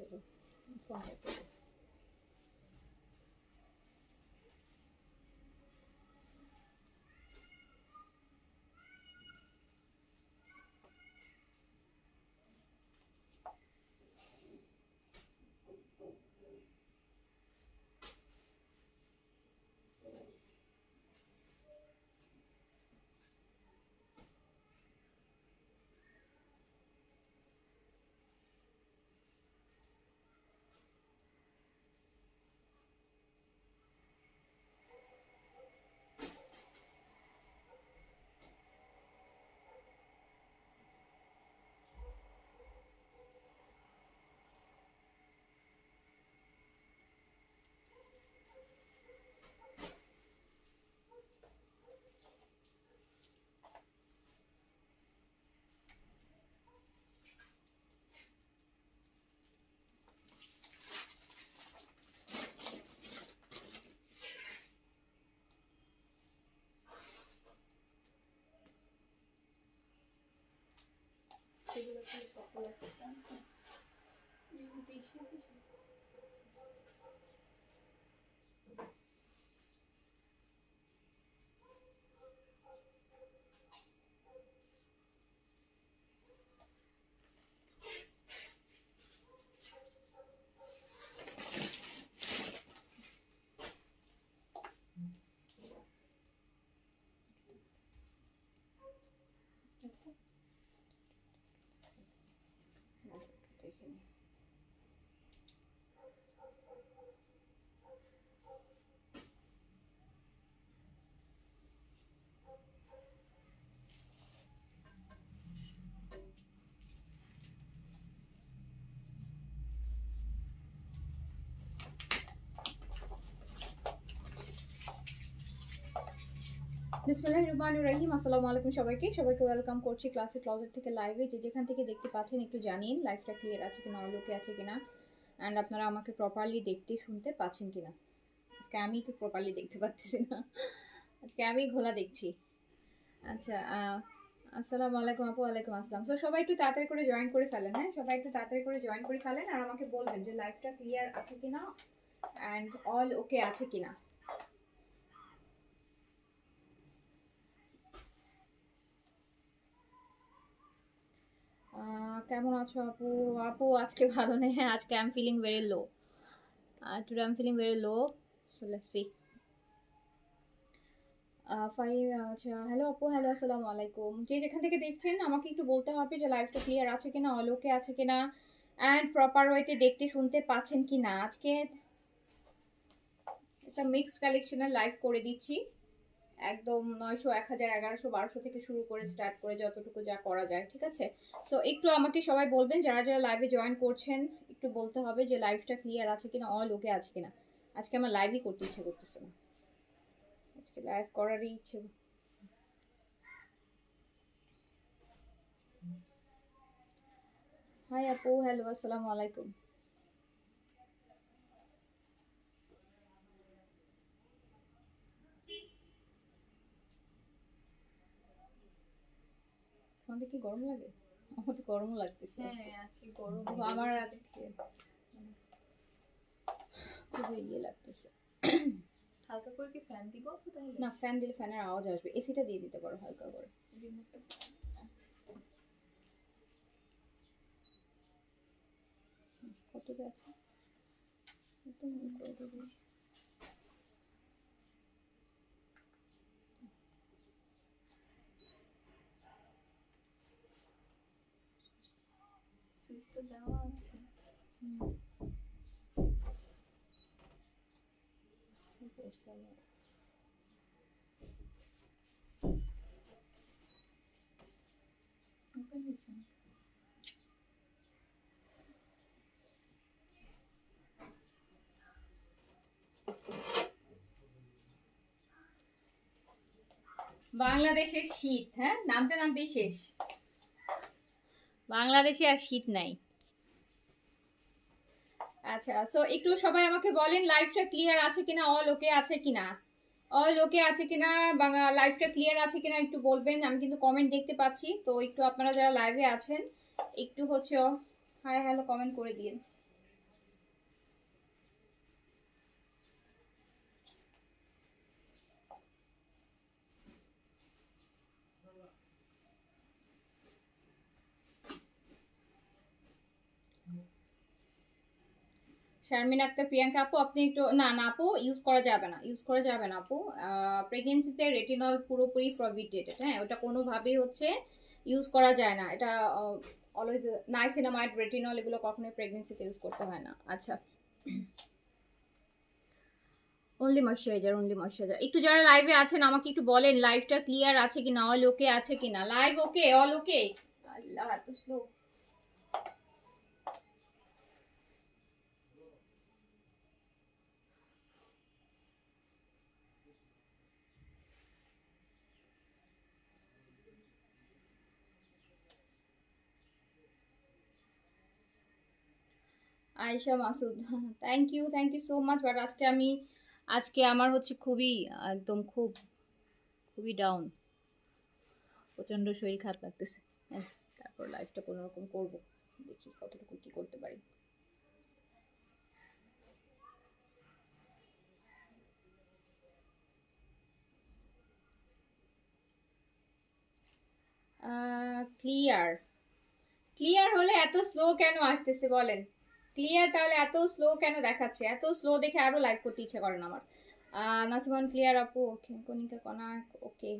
Phone করবো। সেগুলো কি পপুলার করতে আছে বেশি আছে। দেখে নি। বিসমিল্লাহির রহমানির রহিম। আসসালামু আলাইকুম সবাইকে ওয়েলকাম করছি ক্লাসে ক্লজেট থেকে লাইভে। যে যেখান থেকে দেখতে পাচ্ছেন একটু জানিন লাইভটা ক্লিয়ার আছে কিনা, অলোকে আছে কিনা, অ্যান্ড আপনারা আমাকে প্রপারলি দেখতে শুনতে পাচ্ছেন কিনা। আজকে আমি তো প্রপারলি দেখতে পাচ্ছি না, আজকে আমি ঘোলা দেখছি। আচ্ছা, আসসালামু আলাইকুম আপু। ওয়ালাইকুম আসসালাম। সো সবাই একটু তাড়াতাড়ি করে জয়েন করে ফেলেন। হ্যাঁ, সবাই একটু তাড়াতাড়ি করে জয়েন করে ফেলেন আর আমাকে বলবেন যে লাইভটা ক্লিয়ার আছে কিনা অ্যান্ড অল ওকে আছে কিনা। কেমন আছো আপু? আপু আজকে ভালো নেই। হ্যাঁ, আজকে I am feeling very low. Today I am feeling very low. So let's see. আচ্ছা, হ্যালো আপু। হ্যালো, আসসালামু আলাইকুম। যে যেখান থেকে দেখছেন আমাকে একটু বলতে হবে যে লাইভটা ক্লিয়ার আছে কিনা, অল ওকে আছে কিনা, অ্যান্ড প্রপার ওয়েতে দেখতে শুনতে পাচ্ছেন কিনা। আজকে একটা মিক্সড কালেকশনের লাইভ করে দিচ্ছি। একদম 900, 1000, 1100, 1200 থেকে শুরু করে স্টার্ট করে যতটুকু যা করা যায়, ঠিক আছে? সো একটু আমাকে সবাই বলবেন যারা যারা লাইভে জয়েন করছেন, একটু বলতে হবে যে লাইভটা ক্লিয়ার আছে কিনা, অল ওকে আছে কিনা। আজকে আমার লাইভই করতে ইচ্ছে করতেছে না, আজকে লাইভ করারই ইচ্ছে। হাই আপু, হ্যালো, আসসালামু আলাইকুম। তোমাদের কি গরম লাগে? আমার তো গরমও লাগতেছে। হ্যাঁ, আজকে গরম। আমার আজকে খুবই ইয়ে লাগতেছে। হালকা করে কি ফ্যান দিব তাহলে? না, ফ্যান দিলে ফ্যানের আওয়াজ আসবে। এসিটা দিয়ে দিতে পারো হালকা করে। রিমোটটা কতটা আছে একদম করে দেবো। সুইচ তো দেওয়া আছে। ওপেন হচ্ছে না। বাংলাদেশের শীত, হ্যাঁ, নামতে নামতেই শেষ। বাংলাদেশে আর শীত নাই। আচ্ছা, সো একটু সবাই আমাকে বলেন লাইভটা ক্লিয়ার আছে কিনা, অল ওকে আছে কিনা, অল ওকে আছে কিনা, লাইভটা ক্লিয়ার আছে কিনা একটু বলবেন। আমি কিন্তু কমেন্ট দেখতে পাচ্ছি, তো একটু আপনারা যারা লাইভে আছেন একটু হচ্ছে হাই হ্যালো কমেন্ট করে দিন। শারমিন আক্তার প্রিয়াঙ্কা আপু আপনি একটু না না আপু ইউজ করা যাবে না, ইউজ করা যাবে না আপু। প্রেগনেন্সিতে রেটিনল পুরোপুরি প্রহিবিটেড, হ্যাঁ ওটা কোনোভাবেই হচ্ছে ইউজ করা যায় না। এটা অলওয়েজ নাইসিনামাইড, রেটিনল এগুলো কখনোই প্রেগনেন্সিতে ইউজ করতে হয় না। আচ্ছা, অনলি ময়শ্চারাইজার, অনলি ময়শ্চারাইজার। একটু যারা লাইভে আছেন আমাকে একটু বলেন লাইভটা ক্লিয়ার আছে কিনা, অল ওকে আছে কিনা, লাইভ ওকে, অল ওকে। আল্লাহ এত slow. Ayesha Masud, thank you so much. But আজকে আমার হচ্ছে খুবই একদম খুবই ডাউন, প্রচন্ড শরীর খারাপ লাগতেছে। হ্যাঁ, তারপর লাইফটা কোনো রকম করবো, দেখি কতটুকু কি করতে পারি। ক্লিয়ার ক্লিয়ার হলে এত স্লো কেন আসতেছে বলেন? ক্লিয়ার তাহলে এত স্লো কেন দেখাচ্ছে? এত স্লো দেখে আরো লাইভ করতে ইচ্ছে করে না আমার। নাসিমান ক্লিয়ার আপু, ওকে। কনিকা কনাক, ওকে।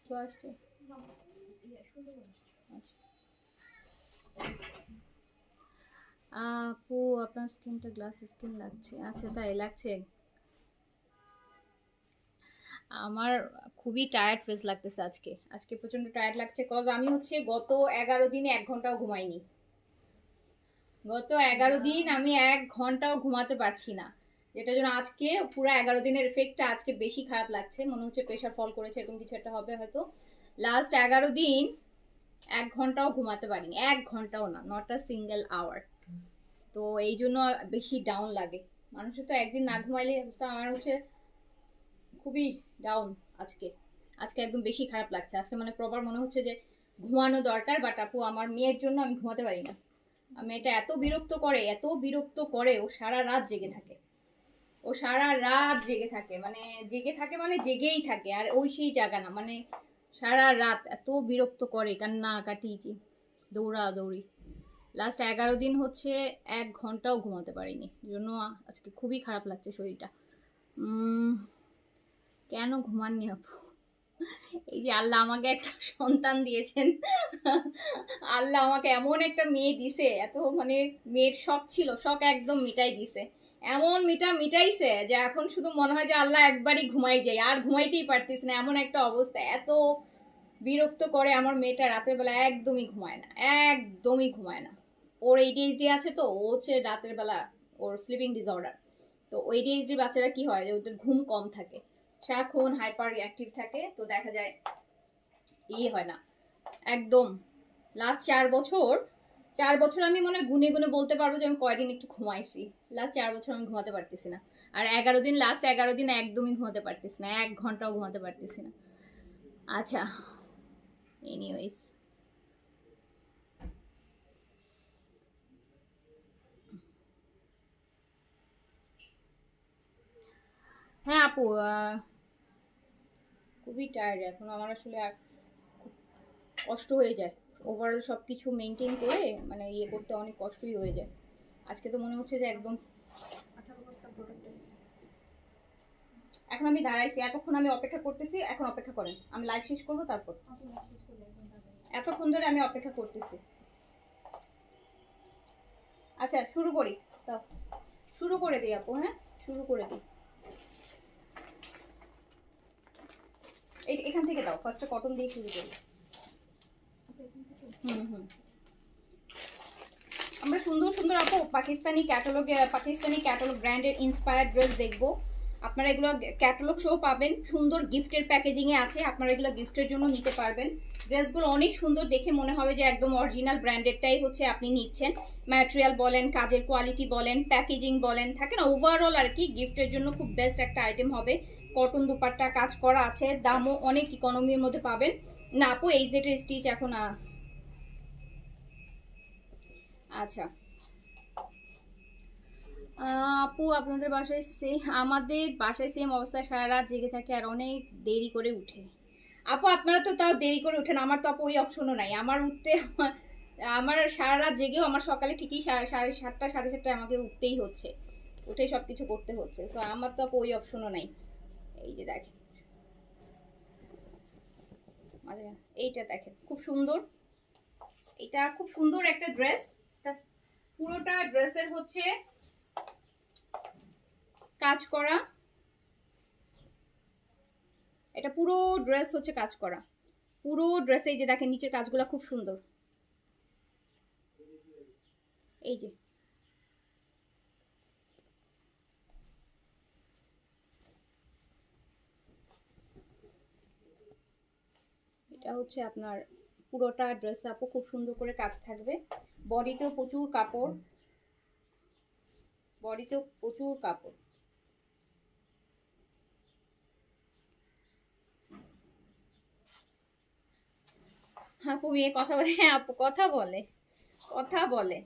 তো আসছে। আচ্ছা আপু আপনার স্কিনটা গ্লাস স্কিন লাগছে। আচ্ছা তাই লাগছে? আমার খুবই টায়ার্ড ফেস লাগতেছে আজকে প্রচন্ড টায়ার্ড লাগছে। কজ আমি হচ্ছে গত 11 দিনে 1 ঘন্টাও ঘুমাইনি। গত 11 দিন আমি 1 ঘন্টাও ঘুমাতে পারছি না, যেটার জন্য আজকে পুরো 11 দিনের এফেক্টটা আজকে বেশি খারাপ লাগছে। মনে হচ্ছে প্রেশার ফল করেছে, এরকম কিছু একটা হবে হয়তো। লাস্ট 11 দিন 1 ঘন্টাও ঘুমাতে পারিনি, 1 ঘন্টাও না, নট আ সিঙ্গেল আওয়ার। তো এই জন্য বেশি ডাউন লাগে। মানুষের তো একদিন না ঘুমাইলে অবস্থা, আমার হচ্ছে খুবই ডাউন আজকে। আজকে একদম বেশি খারাপ লাগছে। আজকে মানে প্রপার মনে হচ্ছে যে ঘুমানো দরকার, বাট আপু আমার মেয়ের জন্য আমি ঘুমাতে পারি না। মেয়েটা এত বিরক্ত করে, ও সারা রাত জেগে থাকে। মানে জেগে থাকে, মানে জেগেই থাকে, আর ওই সেই জায়গা না, মানে সারা রাত এত বিরক্ত করে, কান্না কাটি দৌড়াদৌড়ি। লাস্ট 11 দিন হচ্ছে 1 ঘন্টাও ঘুমাতে পারিনি, জন্য আজকে খুবই খারাপ লাগছে শরীরটা। কেন ঘুমাননি আপু? এই যে আল্লাহ আমাকে একটা সন্তান দিয়েছেন, আল্লাহ আমাকে এমন একটা মেয়ে দিছে, এত মানে মেয়ের শখ ছিল, শখ একদম মিটাই দিছে। এমন মিটাইছে যে এখন শুধু মনে হয় যে আল্লাহ একবারই ঘুমাই যাই, আর ঘুমাইতেই পারতিস না, এমন একটা অবস্থা। এত বিরক্ত করে আমার মেয়েটা, রাতের বেলা একদমই ঘুমায় না। ওর ADHD আছে, তো ও হচ্ছে রাতের বেলা ওর স্লিপিং ডিসঅর্ডার। তো ওই ADHD বাচ্চারা কি হয় যে ওদের ঘুম কম থাকে, সারাক্ষণ হাইপার অ্যাক্টিভ থাকে, তো দেখা যায় হয় না একদম। লাস্ট 4 বছর আমি মনে হয় গুনে গুনে বলতে পারবো যে আমি কয়দিন একটু ঘুমাইছি। লাস্ট 4 বছর আমি ঘুমাতে পারতেছি না। আর লাস্ট 11 দিন একদমই ঘুমাতে পারতেছি না, 1 ঘন্টাও ঘুমাতে পারতেছি না। আচ্ছা, এনিওয়েজ, হ্যাঁ আপু, খুবই টায়ার্ড এখন আমার আসলে। আর খুব কষ্ট হয়ে যায় ওভারঅল সব কিছু মেনটেন করে, মানে করতে অনেক কষ্টই হয়ে যায়। আজকে তো মনে হচ্ছে যে একদম 18 বস্তা প্রোডাক্ট আছে। এখন আমি দাঁড়াইছি, এতক্ষণ আমি অপেক্ষা করতেছি, এখন অপেক্ষা করেন, আমি লাইভ শেষ করবো তারপর। এতক্ষণ ধরে আমি অপেক্ষা করতেছি। আচ্ছা শুরু করি, তাও শুরু করে দিই আপু। হ্যাঁ শুরু করে দিই, এখান থেকে দাও, ফার্স্টে কটন দিয়ে শুরু করি। আমরা সুন্দর সুন্দর আপু পাকিস্তানি ক্যাটালগ ব্র্যান্ডের ইন্সপায়ার্ড ড্রেস দেখবো। আপনারা এগুলো ক্যাটালগ সহ পাবেন, সুন্দর গিফটের প্যাকেজিংয়ে আছে, আপনারা এগুলো গিফটের জন্য নিতে পারবেন। ড্রেসগুলো অনেক সুন্দর, দেখে মনে হবে যে একদম অরিজিনাল ব্র্যান্ডেডটাই হচ্ছে আপনি নিচ্ছেন। ম্যাটেরিয়াল বলেন, কাজের কোয়ালিটি বলেন, প্যাকেজিং বলেন, থাকে না ওভারঅল আর কি, গিফটের জন্য খুব বেস্ট একটা আইটেম হবে। কটন দুপাট্টা কাজ করা আছে, দামও অনেক ইকোনমির মধ্যে পাবেন। না আপু এই যেটা স্টিচ এখন আচ্ছা আপু আপনাদের বাসায় আমাদের বাসায় সেম অবস্থায় সারা রাত জেগে থাকে আর অনেক দেরি করে উঠে। আপু আপনারা তো তাও দেরি করে উঠেন, আমার তো আপু ওই অপশনও নাই। আমার উঠতে আমার সারা রাত জেগেও আমার সকালে ঠিকই সাড়ে সাতটা সাড়ে সাতটায় আমাকে উঠতেই হচ্ছে, উঠে সব কিছু করতে হচ্ছে। সো আমার তো আপু ওই অপশনও নাই। এই যে দেখেন, মানে এইটা দেখেন খুব সুন্দর, এটা খুব সুন্দর একটা ড্রেস। পুরোটা ড্রেসের হচ্ছে কাজ করা, এটা পুরো ড্রেস হচ্ছে কাজ করা, পুরো ড্রেসে এই যে দেখেন নিচের কাজগুলো খুব সুন্দর। এই যে এটা হচ্ছে আপনার পুরোটা ড্রেস আপু খুব সুন্দর করে কাজ থাকবে। বডিতেও প্রচুর কাপড়, বডিতেও প্রচুর কাপড়। আপু মেয়ে কথা বলে, হ্যাঁ আপু কথা বলে, কথা বলে।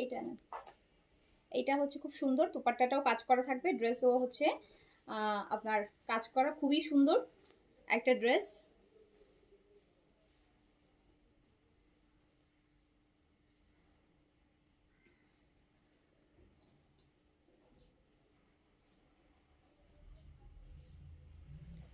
এইটা না, এইটা হচ্ছে খুব সুন্দর, দুপাট্টাটাও কাজ করা থাকবে, ড্রেসও হচ্ছে আপনার কাজ করা, খুবই সুন্দর একটা ড্রেস।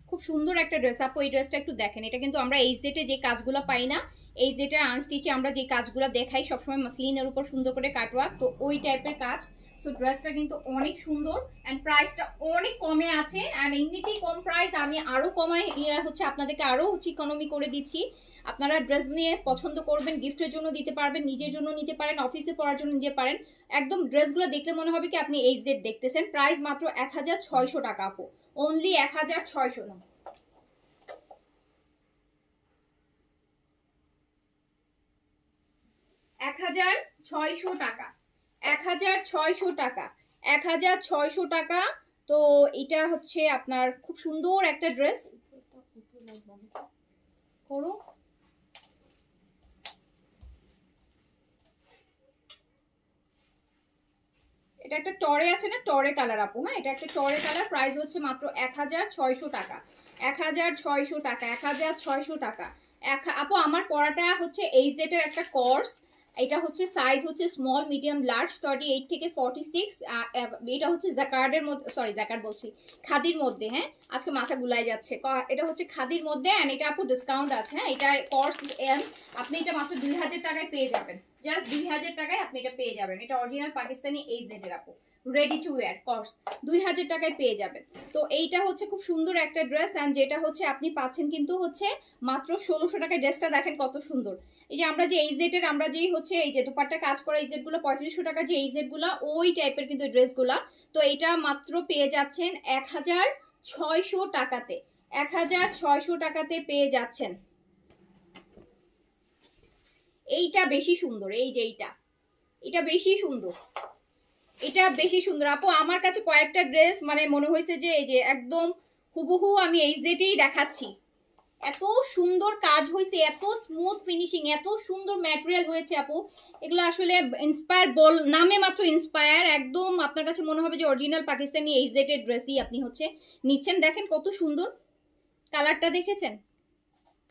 খুব সুন্দর একটা ড্রেস আপু, এই ড্রেসটা একটু দেখেন। এটা কিন্তু আমরা এই জেটে যে কাজগুলো পাই না, এই জেটে আনস্টিচে আমরা যে কাজগুলো দেখাই সবসময় মাসলিনের উপর সুন্দর করে কাটওয়ার্ক, তো ওই টাইপের কাজ। সো ড্রেসটা কিন্তু অনেক সুন্দর অ্যান্ড প্রাইসটা অনেক কমে আছে। অ্যান্ড এমনিতেই কম প্রাইস, আমি আরো কমাই হচ্ছে আপনাদেরকে আরো হচ্ছে ইকোনমি করে দিচ্ছি। আপনারা ড্রেস নিয়ে পছন্দ করবেন, গিফটের জন্য দিতে পারবেন, নিজের জন্য নিতে পারেন, অফিসে পড়ার জন্য নিতে পারেন। একদম ড্রেসগুলো দেখলে মনে হবে কি আপনি এই জেড দেখতেছেন। প্রাইস মাত্র 1600 টাকা আপু, অনলি 1600 না। 1600 টাকা, 1600 টাকা, 1600 টাকা। তো এটা হচ্ছে আপনার খুব সুন্দর একটা ড্রেস। করো, এটা একটা টরে আছে না, টরে কালার আপু, হ্যাঁ এটা একটা টরে কালার। প্রাইস হচ্ছে মাত্র 1600 টাকা, 1600 টাকা, 1600 টাকা। আপু আমার পড়াটা হচ্ছে এইচজেড এর একটা কোর্স, এটা হচ্ছে সাইজ হচ্ছে স্মল মিডিয়াম লার্জ 38 থেকে 46। এটা হচ্ছে জ্যাকার্ডের মধ্যে, সরি জ্যাকার্ড বলছি, খাদির মধ্যে। হ্যাঁ আজকে মাথা গুলাই যাচ্ছে। এটা হচ্ছে খাদির মধ্যে অ্যান্ড এটা আপু ডিসকাউন্ট আছে। হ্যাঁ এটা কোর্স এম, আপনি এটা মাত্র 2000 টাকায় পেয়ে যাবেন, জাস্ট 2000 টাকায় আপনি এটা পেয়ে যাবেন। এটা অরিজিনাল পাকিস্তানি এইচজেড এর আপু, রেডি টু ওয়্যার কোর্স 2000 টাকায় পেয়ে যাবেন। তো এইটা হচ্ছে খুব সুন্দর একটা ড্রেস অ্যান্ড যেটা হচ্ছে আপনি পাচ্ছেন কিন্তু হচ্ছে মাত্র 1600 টাকায়। ড্রেসটা দেখেন কত সুন্দর। এই যে আমরা যে এইচজেড এর আমরা যেই হচ্ছে এই যে দুপাট্টা কাজ করা এইচজেড গুলো 3500 টাকার যে এইচজেড গুলা, ওই টাইপের কিন্তু ড্রেসগুলা। তো এটা মাত্র পেয়ে যাচ্ছেন 1600 টাকাতে, 1600 টাকাতে পেয়ে যাচ্ছেন। এইটা বেশি সুন্দর, এই যে এইটা, এটা বেশি সুন্দর, এটা বেশি সুন্দর আপু। আমার কাছে কয়েকটা ড্রেস মানে মনে হয়েছে যে এই যে একদম হুবহু আমি এই জেটেই দেখাচ্ছি। এত সুন্দর কাজ হয়েছে, এত স্মুথ ফিনিশিং, এত সুন্দর ম্যাটেরিয়াল হয়েছে আপু। এগুলো আসলে ইন্সপায়ার বল, নামে মাত্র ইন্সপায়ার, একদম আপনার কাছে মনে হবে যে অরিজিনাল পাকিস্তানি এই জেটের ড্রেসই আপনি হচ্ছে নিচ্ছেন। দেখেন কত সুন্দর কালারটা, দেখেছেন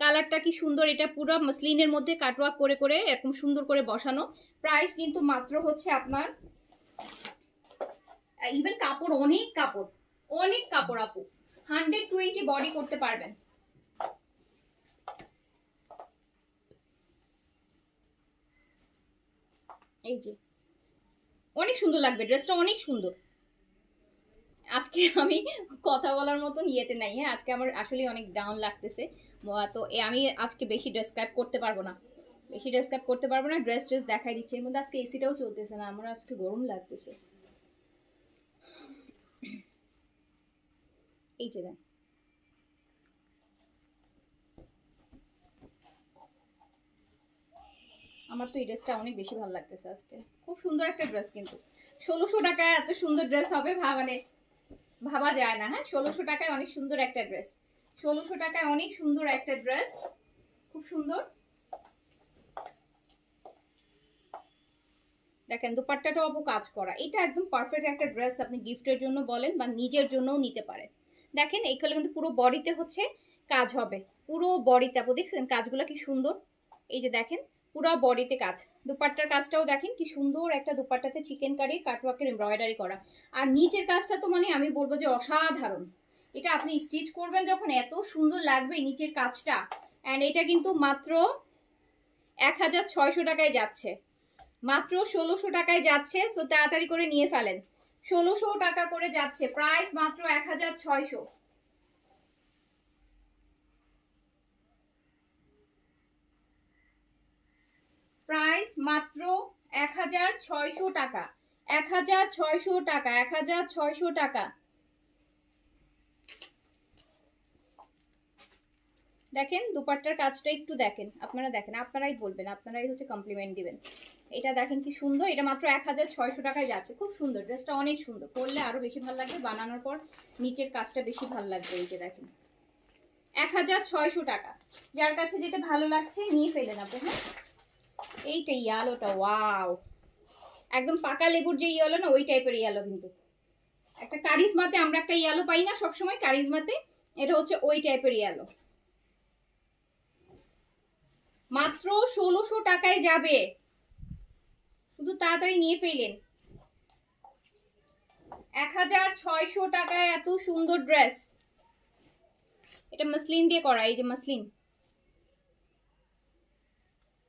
কালারটা কি সুন্দর। এটা পুরো মসলিনের মধ্যে কাটওয়ার্ক করে করে এরকম সুন্দর করে বসানো। প্রাইস কিন্তু মাত্র হচ্ছে আপনার, ইভেন কাপড় অনেক কাপড়, অনেক কাপড় আপু, 120 বডি করতে পারবেন। এই যে অনেক সুন্দর লাগবে ড্রেসটা, অনেক সুন্দর। আজকে আমি কথা বলার মতন ইয়েতে নাই। হ্যাঁ আজকে আমার আসলে অনেক ডাউন লাগতেছে। তো আমি আজকে বেশি ডেসক্রাইব করতে পারবো না, বেশি ডেসক্রাইব করতে পারবো না। ড্রেস দেখাই দিচ্ছি। এর মধ্যে আজকে এসিটাও চলতেছে না, আমার আজকে গরম লাগতেছে। এই যে দেন, আমার তো এই ড্রেসটা অনেক বেশি ভালো লাগতেছে আজকে। খুব সুন্দর একটা ড্রেস, কিন্তু 1600 টাকায় এত সুন্দর ড্রেস হবে মানে ভাবা যায় না। হ্যাঁ 1600 টাকায় অনেক সুন্দর একটা ড্রেস, 1600 টাকায় অনেক সুন্দর একটা ড্রেস, খুব সুন্দর। দেখেন দুপাট্টাটাও আপু কাজ করা, এটা একদম পারফেক্ট একটা ড্রেস, আপনি গিফটের জন্য বলেন বা নিজের জন্যও নিতে পারেন। দেখেন এইগুলো কিন্তু পুরো বডিতে হচ্ছে কাজ হবে, পুরো বডিতে আপু দেখছেন কাজগুলো কি সুন্দর, এই যে দেখেন পুরো বডিতে কাজ। দুপাট্টার কাজটাও দেখেন কি সুন্দর, একটা দুপাট্টাতে চিকেন কারির কাটওয়ার্কের এমব্রয়ডারি করা, আর নিচের কাজটা তো মানে আমি বলবো যে অসাধারণ। এটা আপনি স্টিচ করবেন যখন এত সুন্দর লাগবে নিচের কাজটা। অ্যান্ড এটা কিন্তু মাত্র 1600 টাকায় যাচ্ছে, মাত্র 1600 টাকায় যাচ্ছে। সো তাড়াতাড়ি করে নিয়ে ফেলেন, 1600 টাকা করে যাচ্ছে, প্রাইস মাত্র 1600। প্রাইস মাত্র 1600 টাকা, 1600 টাকা, 1600 টাকা। দেখেন দুপাট্টার কাজটা একটু দেখেন, আপনারা দেখেন, আপনারাই বলবেন, আপনারাই হচ্ছে কমপ্লিমেন্ট দিবেন। এটা দেখেন কি সুন্দর, এটা মাত্র 1600 টাকায় যাচ্ছে, খুব সুন্দর ড্রেসটা, অনেক সুন্দর, পরলে আরো বেশি ভালো লাগবে, বানানোর পর নিচের কাজটা বেশি ভালো লাগবে। এই যে দেখেন 1600 টাকা, যার কাছে যেটা ভালো লাগছে নিয়ে ফেলেন আপনি। হ্যাঁ এইটা ইয়ালোটা, ওয়াও, একদম পাকা লেবুর যে ইয়ালো না, ওই টাইপের ইয়ালো, কিন্তু একটা কারিজমাতে আমরা একটা ইয়ালো পাই না সবসময় কারিজমাতে, এটা হচ্ছে ওই টাইপের ইয়ালো। মাত্র 1600 টাকায় যাবে, শুধু তাড়াতাড়ি নিয়ে ফেলেন। 1600 টাকায় এত সুন্দর ড্রেস, এটা মসলিন দিয়ে করা, এই যে মসলিন।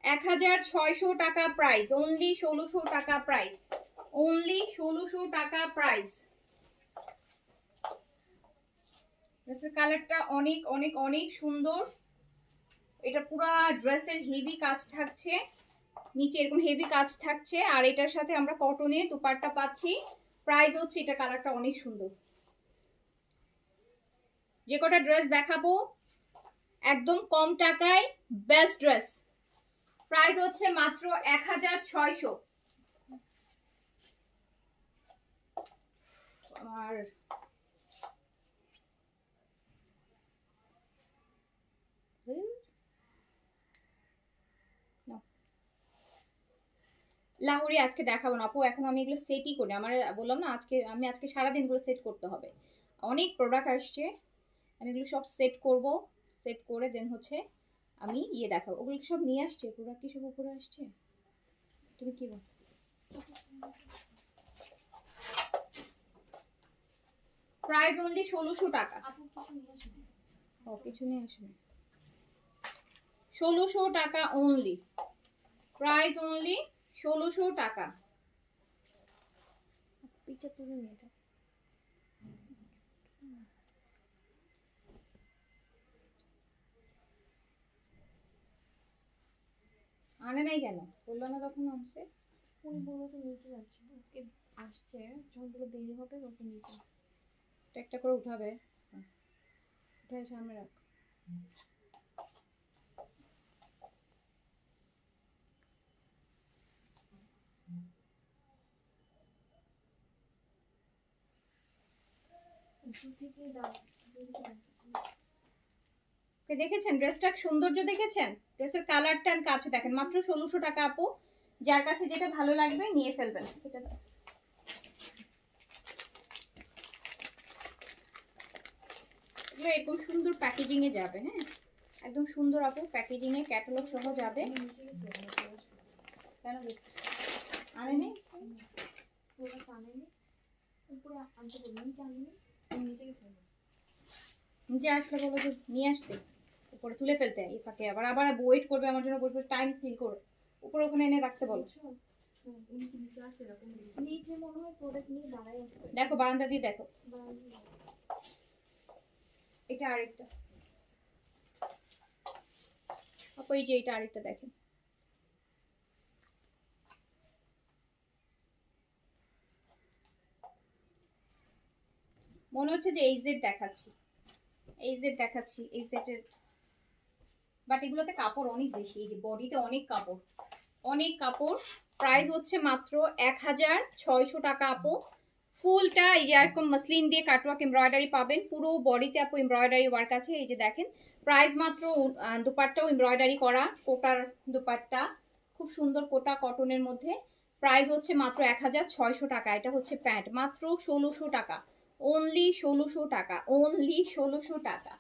1600 টাকা প্রাইস, অনলি 1600 টাকা প্রাইস, অনলি 1600 টাকা প্রাইস। ড্রেসের কালারটা অনেক অনেক অনেক সুন্দর, এটা পুরা ড্রেসের হেভি কাজ থাকছে, নিচে এরকম হেভি কাজ থাকছে, আর এটার সাথে আমরা কটনের দুপাট্টা পাচ্ছি। প্রাইস হচ্ছে, এটা কালারটা অনেক সুন্দর। যে কটা ড্রেস দেখাবো একদম কম টাকায় বেস্ট ড্রেস, প্রাইস হচ্ছে মাত্র 1600। আর লাহোরি আজকে দেখাবো না আপু, এখন আমি এগুলো সেটই করি, আমার বললাম না আজকে সারাদিন এগুলো সেট করতে হবে, অনেক প্রোডাক্ট আসছে, আমি এগুলো সব সেট করব, সেট করে দেন হচ্ছে আমি ইয়ে দেখাবো। ওগুলো সব নিয়ে আসছে, প্রোডাক্ট কি সব উপরে আসছে, তুমি কি বল? প্রাইস অনলি 1600 টাকা, ও কিছু নিয়ে আসবে, 1600 টাকা অনলি, প্রাইস অনলি 1600 টাকা। পিছে তুলে নিয়ে যাও, আনে নাই কেন, বললো না তখন আনছে? উনি বললো তো নিচে যাচ্ছে, ওকে আসছে, যখন বলে দেরি হবে তখন নিচে একটা করে উঠাবে, উঠায় সামনে রাখ। দেখেছেন ড্রেসটার সৌন্দর্য, দেখেছেন ড্রেসের কালারটা কাছে দেখেন, মাত্র 1600 টাকা আপু, যার কাছে যেটা ভালো লাগবে নিয়ে ফেলবেন। এটা দাও, এগুলো এরকম সুন্দর প্যাকেজিং এ যাবে, হ্যাঁ একদম সুন্দর আপু, প্যাকেজিং এ ক্যাটালগ সহ যাবে। কেন আনেনি? নিচে আসলে বলো যে নিয়ে আসতে, উপরে তুলে ফেলতে, এই ফাঁকে আবার আবার ওয়েট করবে আমার জন্য, বসবে টাইম ফিল করবে, উপরে ওখানে এনে রাখতে বলো। নিচে মনে হয় প্রোডাক্ট নিয়ে দাঁড়ায় আছে, দেখো বারান্দা দিয়ে দেখো, এটা আরেকটা আপু, এই যে এটা আরেকটা দেখেন, মনে হচ্ছে যে এই জেড দেখাচ্ছি, এই জেড দেখাচ্ছি, এই সেটের, বাট এগুলোতে কাপড় অনেক বেশি, এই যে বডিতে অনেক কাপড়, অনেক কাপড়। প্রাইস হচ্ছে মাত্র 1600 টাকা আপু, ফুলটা এই যে এরকম মসলিন দিয়ে কাটওয়ার্ক এমব্রয়ডারি পাবেন, পুরো বডিতে আপু এমব্রয়ডারি ওয়ার্ক আছে, এই যে দেখেন প্রাইস মাত্র, দুপাট্টাও এমব্রয়ডারি করা, কোটার দুপাট্টা, খুব সুন্দর কোটা কটনের মধ্যে, প্রাইস হচ্ছে মাত্র 1600 টাকা। এটা হচ্ছে প্যান্ট, মাত্র 1600 টাকা, অনলি 1600 টাকা, অনলি 1600 টাকা,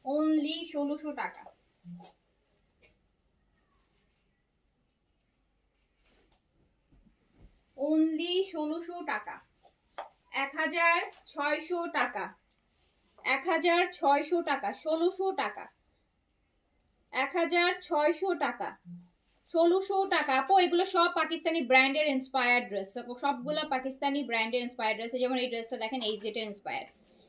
অনলি 1600 টাকা, অনলি 1600 টাকা, 1600 টাকা, 1600 টাকা, 1600 টাকা, 1600 টাকা, 1600 টাকা। আপু এগুলো সব পাকিস্তানি ব্র্যান্ডের ইন্সপায়ার্ড ড্রেস, সবগুলো পাকিস্তানি ব্র্যান্ডের ইন্সপায়ার্ড ড্রেস। যেমন এই ড্রেসটা দেখেন, এই জেটের ইন্সপায়ার,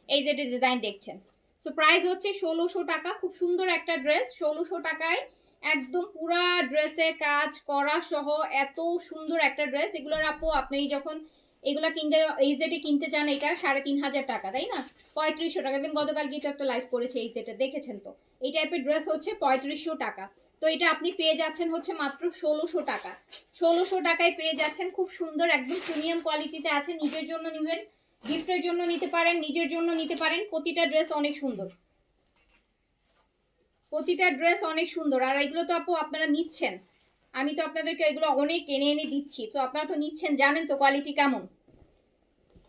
এই জেটের ডিজাইন দেখছেন। সো প্রাইস হচ্ছে 1600 টাকা। খুব সুন্দর একটা ড্রেস, 1600 টাকায় একদম পুরা ড্রেসে কাজ করা সহ এত সুন্দর একটা ড্রেস। এগুলোর আপু আপনি যখন এগুলা কিনতে এই জেটে কিনতে চান, এটা 3500 টাকা, তাই না? 3500 টাকা। এবং গতকাল গিয়ে তো একটা লাইভ করেছে এই জেটে, দেখেছেন তো। এই টাইপের ড্রেস হচ্ছে 3500 টাকা। তো এটা আপনি পেয়ে যাচ্ছেন হচ্ছে মাত্র 1600 টাকা। 1600 টাকায় পেয়ে যাচ্ছেন, খুব সুন্দর একদম প্রিমিয়াম কোয়ালিটিতে আছে। নিজের জন্য নেবেন, গিফটের জন্য নিতে পারেন, নিজের জন্য নিতে পারেন। প্রতিটা ড্রেস অনেক সুন্দর, প্রতিটা ড্রেস অনেক সুন্দর। আর এগুলো তো আপু আপনারা নিচ্ছেন, আমি তো আপনাদেরকে এগুলো অনেক এনে এনে দিচ্ছি। তো আপনারা তো নিচ্ছেন, জানেন তো কোয়ালিটি কেমন,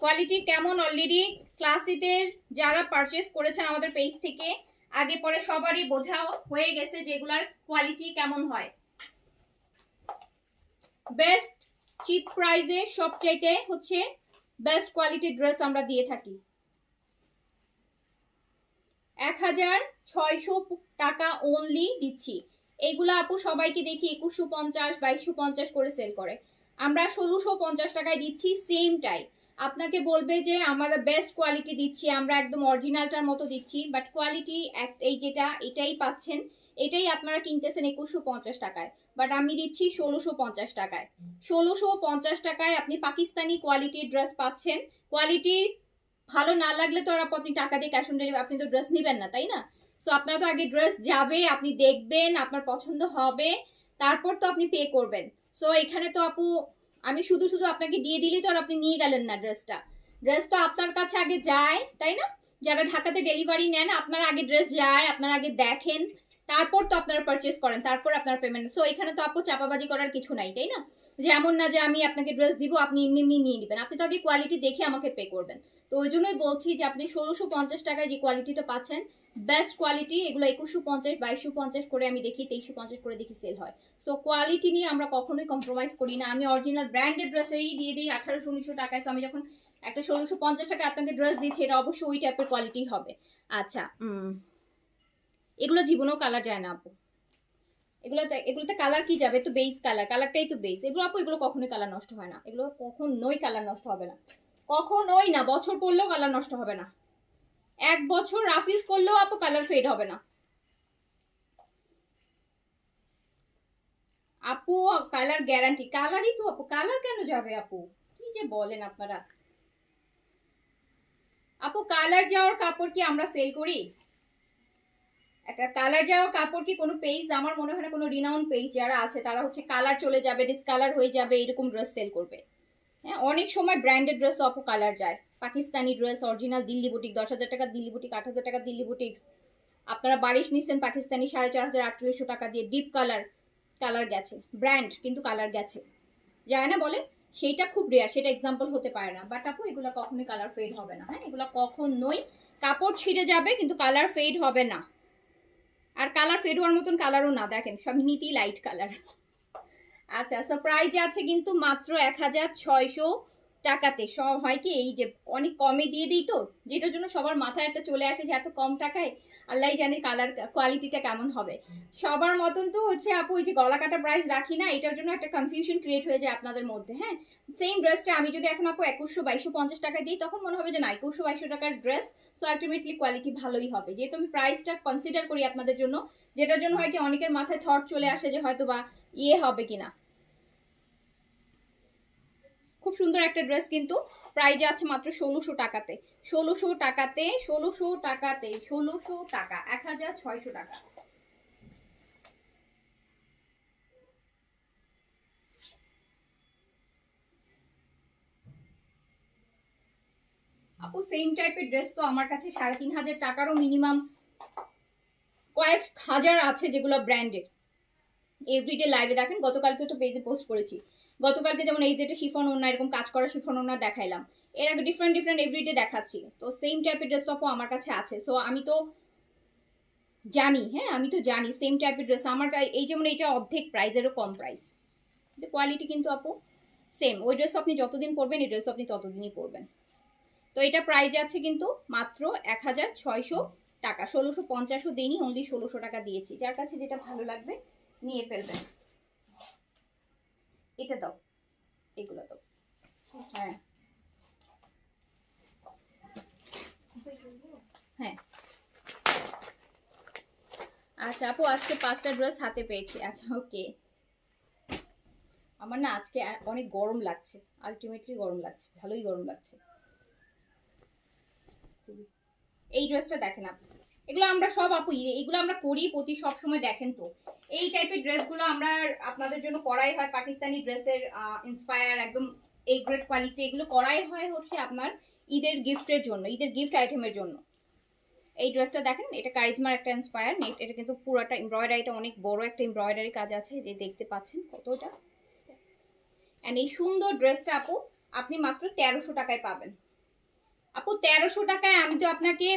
কোয়ালিটি কেমন। অলরেডি ক্লাসিতে যারা পারচেস করেছেন আমাদের পেজ থেকে, আগে পরে সবারই বোঝা হয়ে গেছে যে এগুলার কোয়ালিটি কেমন হয়। বেস্ট চিপ প্রাইসে সবচাইতে হচ্ছে বেস্ট কোয়ালিটির ড্রেস আমরা দিয়ে থাকি। 1600 টাকা অনলি দিচ্ছি। এইগুলো আপু সবাইকে দেখি 2150 2250 করে সেল করে, আমরা 1650 টাকায় দিচ্ছি। সেমটাই আপনাকে বলবে যে আমরা বেস্ট কোয়ালিটি দিচ্ছি, আমরা একদম অরিজিনালটার মতো দিচ্ছি, বাট কোয়ালিটি এই যেটা এটাই পাচ্ছেন, এটাই আপনারা কিনতেছেন 2150 টাকায়, বাট আমি দিচ্ছি 1650 টাকায়। 1650 টাকায় আপনি পাকিস্তানি কোয়ালিটির ড্রেস পাচ্ছেন। কোয়ালিটি ভালো না লাগলে তো আর আপনি টাকা দিয়ে ক্যাশ অন ডেলিভারি, আপনি তো ড্রেস নিবেন না, তাই না? সো আপনারা তো আগে ড্রেস যাবে, আপনি দেখবেন, আপনার পছন্দ হবে, তারপর তো আপনি পে করবেন। সো এখানে তো আপু আমি শুধু শুধু আপনাকে দিয়ে দিলেই তো আর আপনি নিয়ে গেলেন না ড্রেসটা। ড্রেস তো আপনার কাছে আগে যায়, তাই না? যারা ঢাকাতে ডেলিভারি নেন, আপনার আগে ড্রেস যায়, আপনারা আগে দেখেন, তারপর তো আপনারা পারচেস করেন, তারপর আপনারা পেমেন্ট। সো এখানে তো আপু চাপাবাজি করার কিছু নাই, তাই না? যে এমন না যে আমি আপনাকে ড্রেস দিব, আপনি এমনি এমনি নিয়ে নেবেন। আপনি তো আগে কোয়ালিটি দেখে আমাকে পে করবেন। তো ওই জন্যই বলছি যে আপনি 1650 টাকায় যে কোয়ালিটিটা পাচ্ছেন, বেস্ট কোয়ালিটি। এগুলো 2150 2250 করে আমি দেখি, 2350 করে দেখি সেল হয়। সো কোয়ালিটি নিয়ে আমরা কখনোই কম্প্রোমাইজ করি না। আমি অরিজিনাল ব্র্যান্ডেড ড্রেসেই দিয়ে দিই 1800-1900 টাকায়। সো আমি যখন একটা 1650 টাকায় আপনাকে ড্রেস দিচ্ছি, এটা অবশ্যই ওই টাইপের কোয়ালিটি হবে। আচ্ছা, এগুলো জীবনেও কালার যায় না আপু। এগুলোতে কালার কি যাবে? তো বেস কালার, কালারটাই তো বেস। এগুলো আপু এগুলো কখনোই কালার নষ্ট হয় না, এগুলো কখনোই কালার নষ্ট হবে না, কখনোই না। বছর পড়লেও কালার নষ্ট হবে না, 1 বছর রাফিজ করলেও আপু কালার ফেড হবে না আপু। কালার গ্যারান্টি, কালারই তো আপু, কালার কেন যাবে আপু? কি যে বলেন আপনারা আপু। কালার যাওয়ার কাপড় কি আমরা সেল করি? একটা কালার যাওয়া কাপড় কি কোনো পেজ, আমার মনে হয় না কোনো রিনাউন্ড পেজ যারা আছে তারা হচ্ছে কালার চলে যাবে, ডিসকালার হয়ে যাবে, এরকম ড্রেস সেল করবে। হ্যাঁ, অনেক সময় ব্র্যান্ডেড ড্রেস আপু কালার যায়। Pakistani dress original Delhi boutique, 10,000 টাকা দিল্লি বুটিক, 8,000 টাকা দিল্লি বুটিক্স, আপনারা বারিশ নিচ্ছেন পাকিস্তানি 4,500 4800 টাকা দিয়ে, ডিপ কালার, কালার গেছে, ব্র্যান্ড কিন্তু কালার গেছে, যায় না বলে, সেইটা খুব রেয়ার, সেটা এক্সাম্পল হতে পারে না। বাট আপু এগুলো কখনোই কালার ফেড হবে না। হ্যাঁ, এগুলো কখনোই, কাপড় ছিঁড়ে যাবে কিন্তু কালার ফেড হবে না। আর কালার ফেড হওয়ার মতন কালারও না, দেখেন সব নীতি লাইট কালার। আচ্ছা, সো প্রাইস আছে কিন্তু মাত্র 1600 টাকাতে। সব হয় কি, এই যে অনেক কমে দিয়ে দিই তো, যেটার জন্য সবার মাথায় একটা চলে আসে যে এত কম টাকায় আল্লাহ জানে কালার কোয়ালিটিটা কেমন হবে। সবার মতন তো হচ্ছে আপু ওই যে গলা কাটা প্রাইস রাখি না, এটার জন্য একটা কনফিউশন ক্রিয়েট হয়ে যায় আপনাদের মধ্যে। হ্যাঁ, সেম ড্রেসটা আমি যদি এখন আপু 2100-2250 টাকা দিই, তখন মনে হবে যে না 2100-2200 টাকার ড্রেস, সো আলটিমেটলি কোয়ালিটি ভালোই হবে, যেহেতু আমি প্রাইসটা কনসিডার করি আপনাদের জন্য। যেটার জন্য হয় কি, অনেকের মাথায় থট চলে আসে যে হয়তো বা ইয়ে হবে কিনা। খুব সুন্দর একটা ড্রেস কিন্তু প্রাইস আছে মাত্র 1600 টাকাতে। 1600 টাকাতে, 1600 টাকাতে, 1600 টাকা, 1600 টাকা। আপু সেম টাইপের ড্রেস তো আমার কাছে 3500 টাকারও মিনিমাম কয়েক হাজার আছে যেগুলো ব্র্যান্ডেড। এভরিডে লাইভে দেখেন, গতকালকে তো পেজে পোস্ট করেছি। গতকালকে যেমন এই যেটা শিফন ওড়না, এরকম কাজ করা শিফন ওড়না দেখাইলাম, এর আগে ডিফারেন্ট ডিফারেন্ট এভরিডে দেখাচ্ছি। তো সেম টাইপের ড্রেস তো আপু আমার কাছে আছে। সো আমি তো জানি, হ্যাঁ আমি তো জানি সেম টাইপের ড্রেস আমার এই যেমন এইটা অর্ধেক প্রাইসেরও কম প্রাইস, কিন্তু কোয়ালিটি কিন্তু আপু সেম। ওই ড্রেস আপনি যতদিন পরবেন এই ড্রেস আপনি ততদিনই পরবেন। তো এটা প্রাইস আছে কিন্তু মাত্র 1600 টাকা, 1650ও দিইনি, অনলি 1600 টাকা দিয়েছি। যার কাছে যেটা ভালো লাগবে নিয়ে ফেলবেন। এটা দাও, এগুলো দাও। হ্যাঁ হ্যাঁ আচ্ছা আপু, আজকে 5টা ড্রেস হাতে পেয়েছি। আচ্ছা ওকে। আমার না আজকে অনেক গরম লাগছে, আলটিমেটলি গরম লাগছে, ভালোই গরম লাগছে। এই ড্রেসটা দেখেন আপু, এগুলো আমরা সব আপু এগুলো আমরা করি প্রতি সব সময়, দেখেন তো এই টাইপের ড্রেসগুলো আমরা আপনাদের জন্য করাই হয়। পাকিস্তানি ড্রেসের ইন্সপায়ার একদম এই গ্রেড কোয়ালিটি, এগুলো করাই হয় হচ্ছে আপনার ঈদের গিফটের জন্য, ঈদের গিফট আইটেমের জন্য। এই ড্রেসটা দেখেন, এটা কারিজমার একটা ইন্সপায়ার নেট, এটা কিন্তু পুরোটা এমব্রয়ডারিটা অনেক বড় একটা এমব্রয়ডারি কাজ আছে, যে দেখতে পাচ্ছেন কতটা। এন্ড এই সুন্দর ড্রেসটা আপু আপনি মাত্র 1300 টাকায় পাবেন। আপু 1300 টাকায় আমি তো আপনাকে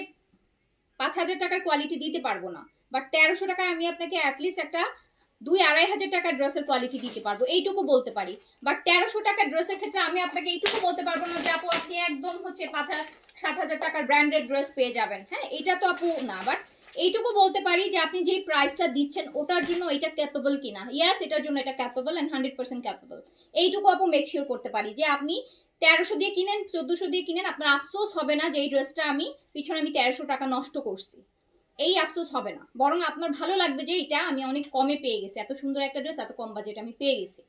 5000 টাকার কোয়ালিটি দিতে পারবো না, বাট 1300 টাকায় আমি আপনাকে অ্যাটলিস্ট একটা 2-2500 টাকার ড্রেসের কোয়ালিটি দিতে পারবো, এইটুকু বলতে পারি। বাট 1300 টাকার ড্রেসের ক্ষেত্রে আমি আপনাকে এইটুকু বলতে পারবো না যে আপু আপনি একদম হচ্ছে 5,000-7,000 টাকার ব্র্যান্ডেড ড্রেস পেয়ে যাবেন। হ্যাঁ এটা তো আপু না, বাট এইটুকু বলতে পারি যে আপনি যে প্রাইসটা দিচ্ছেন ওটার জন্য এটা ক্যাপেবল কিনা। ইয়াস, এটার জন্য এটা ক্যাপেবল এন্ড 100% ক্যাপেবল। এইটুকু আপু মেক শিওর করতে পারি যে আপনি 1300 দিয়ে কিনেন, 1400 দিয়ে কিনেন, আপনার আফসোস হবে না যে এই ড্রেসটা আমি পিছনে আমি 1300 টাকা নষ্ট করছি, এই আফসোস হবে না। বরং আপনার ভালো লাগবে যে এটা আমি অনেক কমে পেয়ে গেছি, এত সুন্দর একটা ড্রেস এত কম বাজেট আমি পেয়ে গেছি,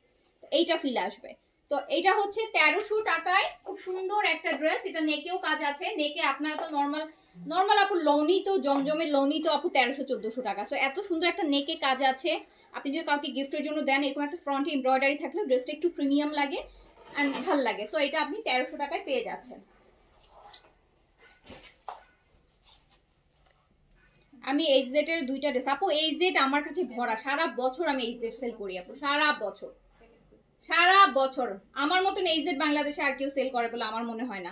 তো এইটা ফিল আসবে। তো এটা হচ্ছে 1300 টাকায় খুব সুন্দর একটা ড্রেস। এটা নেকেও কাজ আছে, নেকে আপনারা তো নর্মাল নর্মাল আপু লোনই তো, জমজমের লোনই তো আপু 1300-1400 টাকা। সো এত সুন্দর একটা নেকে কাজ আছে, আপনি যদি কাউকে গিফটের জন্য দেন, এরকম একটা ফ্রন্টে এমব্রয়ডারি থাকলে ড্রেসটা একটু প্রিমিয়াম লাগে এন্ড ভাল লাগে। সো এটা আপনি 1300 টাকায় পেয়ে যাচ্ছেন। আমি এইচজেড এর দুইটা ড্রেস আপু, এইচজেড আমার কাছে ভরা, সারা বছর আমি এইচজেড সেল করি আপু, সারা বছর সারা বছর। আমার মতন এইচজেড বাংলাদেশে আর কেউ সেল করে বলে আমার মনে হয় না,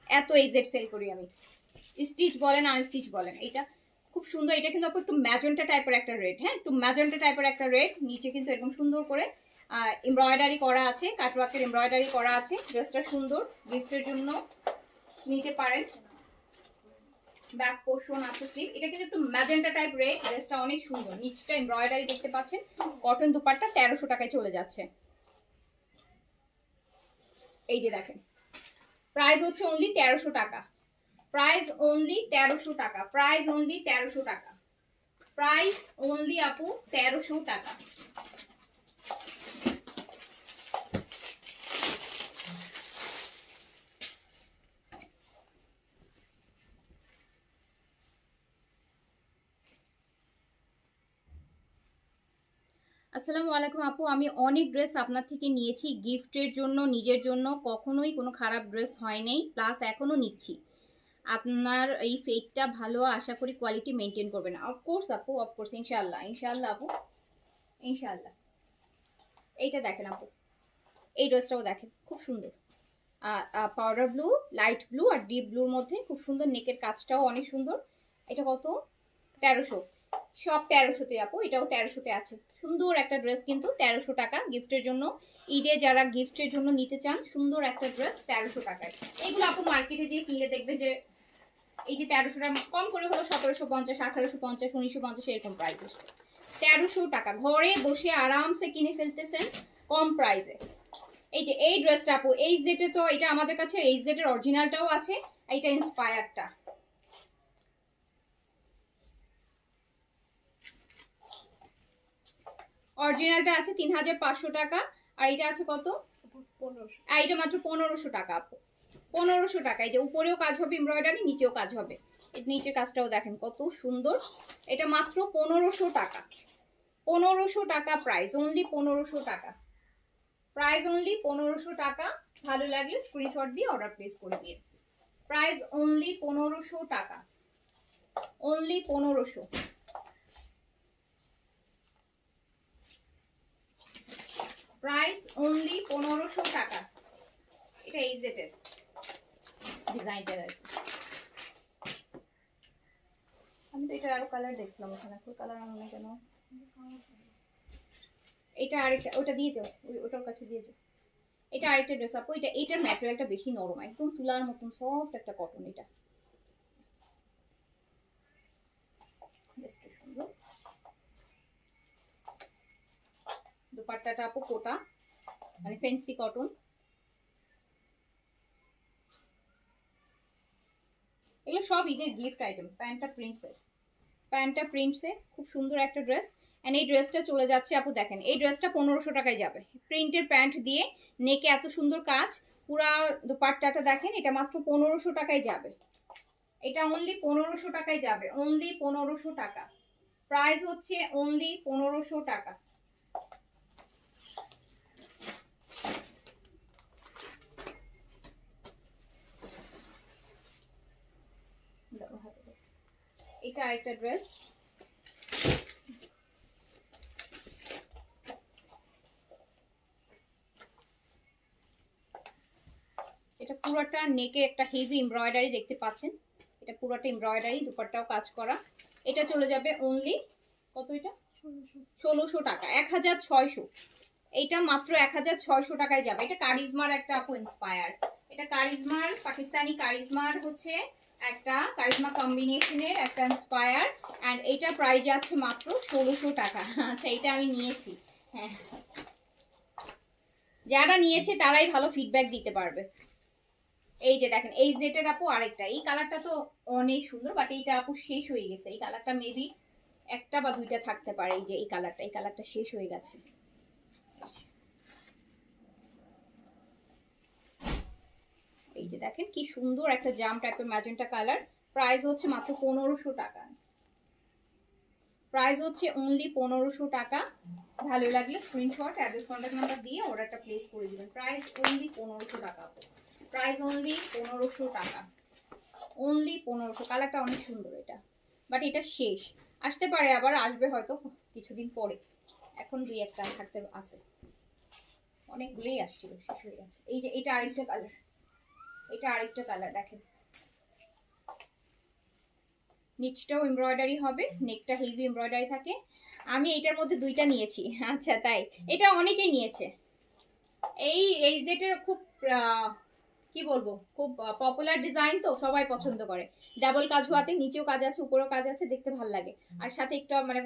এত এইচজেড সেল করি আমি। স্টিচ বলেন আনস্টিচ বলেন, এটা খুব সুন্দর। এটা কিন্তু আপু একটু ম্যাজেন্টা টাইপের একটা রেড, হ্যাঁ একটু ম্যাজেন্টা টাইপের একটা রেড, নিচে কিন্তু এরকম সুন্দর করে এমব্রয়ডারি করা আছে, কাটওয়ার্কের এমব্রয়ডারি করা আছে। ড্রেসটা সুন্দর, গিফটের জন্য নিতে পারেন। ব্যাক পোর্শন আছে, স্লিভ, এটা কিন্তু একটু ম্যাজেন্টা টাইপ রেড, ড্রেসটা অনেক সুন্দর। নিচটা এমব্রয়ডারি দেখতে পাচ্ছেন, কটন দুপাট্টা 1300 টাকায় চলে যাচ্ছে। এই যে দেখেন, প্রাইস হচ্ছে অনলি 1300 টাকা, প্রাইস অনলি 1300 টাকা, প্রাইস অনলি 1300 টাকা, প্রাইস অনলি আপু 1300 টাকা। আসসালামু আলাইকুম আপু, আমি অনেক ড্রেস আপনার থেকে নিয়েছি গিফটের জন্য, নিজের জন্য, কখনোই কোনো খারাপ ড্রেস হয় নাই, প্লাস এখনো নিচ্ছি। আপনার এই ফেকটা ভালো, আশা করি কোয়ালিটি মেনটেন করবেন। অফকোর্স আপু, অফকোর্স, ইনশাআল্লাহ ইনশাআল্লাহ আপু, ইনশাআল্লাহ। এইটা দেখেন আপু, এই ড্রেসটাও দেখেন খুব সুন্দর, পাউডার ব্লু, লাইট ব্লু আর ডিপ ব্লুর মধ্যে খুব সুন্দর, নেকের কাজটাও অনেক সুন্দর। এটা কত? 1300, সব 1300-তে আপু, এটাও 1300-তে আছে। সুন্দর একটা ড্রেস কিন্তু 1300 টাকা গিফটের জন্য, ঈদে যারা গিফটের জন্য নিতে চান সুন্দর একটা ড্রেস 1300 টাকায়। এইগুলো আপু মার্কেটে যেয়ে কিনলে দেখবেন যে এই যে 1300 টাকা কম করে হলো 1750, 1850, 1950 এরকম প্রাইস। 1300 টাকা ঘরে বসে আরামসে কিনে ফেলতেছেন কম প্রাইসে। এই যে এই ড্রেসটা আপু, এইচজেড এ তো এটা আমাদের কাছে এইচজেড এর অরিজিনালটাও আছে, এইটা ইন্সপায়ারটা। অরিজিনালটা আছে 3500 টাকা, আর এটা আছে কত? 1500। আর এটা মাত্র 1500 টাকা আপু, 1500 টাকা। এই যে উপরেও কাজ হবে এমব্রয়ডারি, নিচেও কাজ হবে, এই নিচের কাজটাও দেখেন কত সুন্দর। এটা মাত্র 1500 টাকা, 1500 টাকা প্রাইস, অনলি 1500 টাকা, প্রাইস অনলি 1500 টাকা। ভালো লাগলে স্ক্রিনশট দিয়ে অর্ডার প্লেস করে দিয়ে, প্রাইস অনলি 1500 টাকা, অনলি 1500। প্রাইস অনলি 1500 টাকা। এটা এইজেটের ডিজাইনটা আর কি। আমি তো এটা আরো কালার দেখছিলাম ওখানে, ফুল কালার আমার না কেন। এটা আরেকটা, ওটা দিয়ে যাও, ওটার কাছে দিয়ে যাও। এটা আরেকটা ড্রেস আপু, এটার ম্যাটেরিয়ালটা বেশি নরম, একদম তুলার মতন সফট একটা কটন। এটা বেশ সুন্দর। দুপাট্টাটা আপু কোটা, মানে ফেন্সি কটন। এগুলো সব ঈদের গিফট আইটেম। প্যান্টটা প্রিন্টসের খুব সুন্দর একটা ড্রেস। এন্ড এই ড্রেসটা চলে যাচ্ছে আপু, দেখেন এই ড্রেসটা 1500 টাকায় যাবে। প্রিন্টের প্যান্ট দিয়ে, নেকে এত সুন্দর কাজ, পুরা দুপাট্টাটা দেখেন, এটা মাত্র 1500 টাকায় যাবে। এটা অনলি 1500 টাকায় যাবে, অনলি 1500 টাকা। প্রাইস হচ্ছে অনলি 1500 টাকা। এটা আরেকটা ড্রেস, এটা পুরোটা নেকে একটা হেভি এমব্রয়ডারি দেখতে পাচ্ছেন। এটা পুরোটা এমব্রয়ডারি, দুপাট্টাও কাজ করা। এটা চলে যাবে অনলি কত, এটা 1600 টাকা, 1600। এইটা মাত্র 1600 টাকায় যাবে। এটা কারিজমার একটা আপু ইন্সপায়ার, এটা কারিজমার, পাকিস্তানি কারিজমার হচ্ছে একটা কারিজমা কম্বিনেশনের একটা ইন্সপায়ার। এন্ড এইটা প্রাইস যাচ্ছে মাত্র 1600 টাকা। আচ্ছা, এটা আমি নিয়েছি। হ্যাঁ, যারা নিয়েছে তারাই ভালো ফিডব্যাক দিতে পারবে। এই যে দেখেন, এই জেটের আপু আরেকটা, এই কালারটা তো অনেক সুন্দর, বাট এইটা আপু শেষ হয়ে গেছে। এই কালারটা মেবি একটা বা দুইটা থাকতে পারে। এই যে এই কালারটা শেষ হয়ে গেছে। এই যে দেখেন কি সুন্দর একটা জাম টাইপের ম্যাজেন্টা কালার। প্রাইস হচ্ছে মাত্র 1500 টাকা। প্রাইস হচ্ছে অনলি 1500 টাকা। ভালো লাগলে স্ক্রিনশট, অ্যাড্রেস, কন্ট্যাক্ট নাম্বার দিয়ে অর্ডারটা প্লেস করে দিবেন। প্রাইস অনলি 1500 টাকা। প্রাইস অনলি 1500 টাকা, অনলি 1500। কালারটা অনেক সুন্দর এটা, বাট এটা শেষ। আসতে পারে, আবার আসবে হয়তো কিছুদিন পরে। এখন দুই একটা থাকতে আছে, অনেকগুলোই আসছিল, শেষ হয়ে গেছে। এই যে এটা আরেকটা কালার, এটা আরেকটা কালার দেখেন, নিচটাও এমব্রয়ডারি হবে, নেকটা হেভি এমব্রয়ডারি থাকে। আমি এটার মধ্যে দুইটা নিয়েছি। আচ্ছা তাই, এটা অনেকেই নিয়েছে। এই জেটের খুব কি বলবো, খুব পপুলার ডিজাইন, তো সবাই পছন্দ করে। ডাবল কাজ হওয়াতে, নিচেও কাজ আছে উপরেও কাজ আছে, দেখতে ভালো লাগে। আর সাথে একটু মানে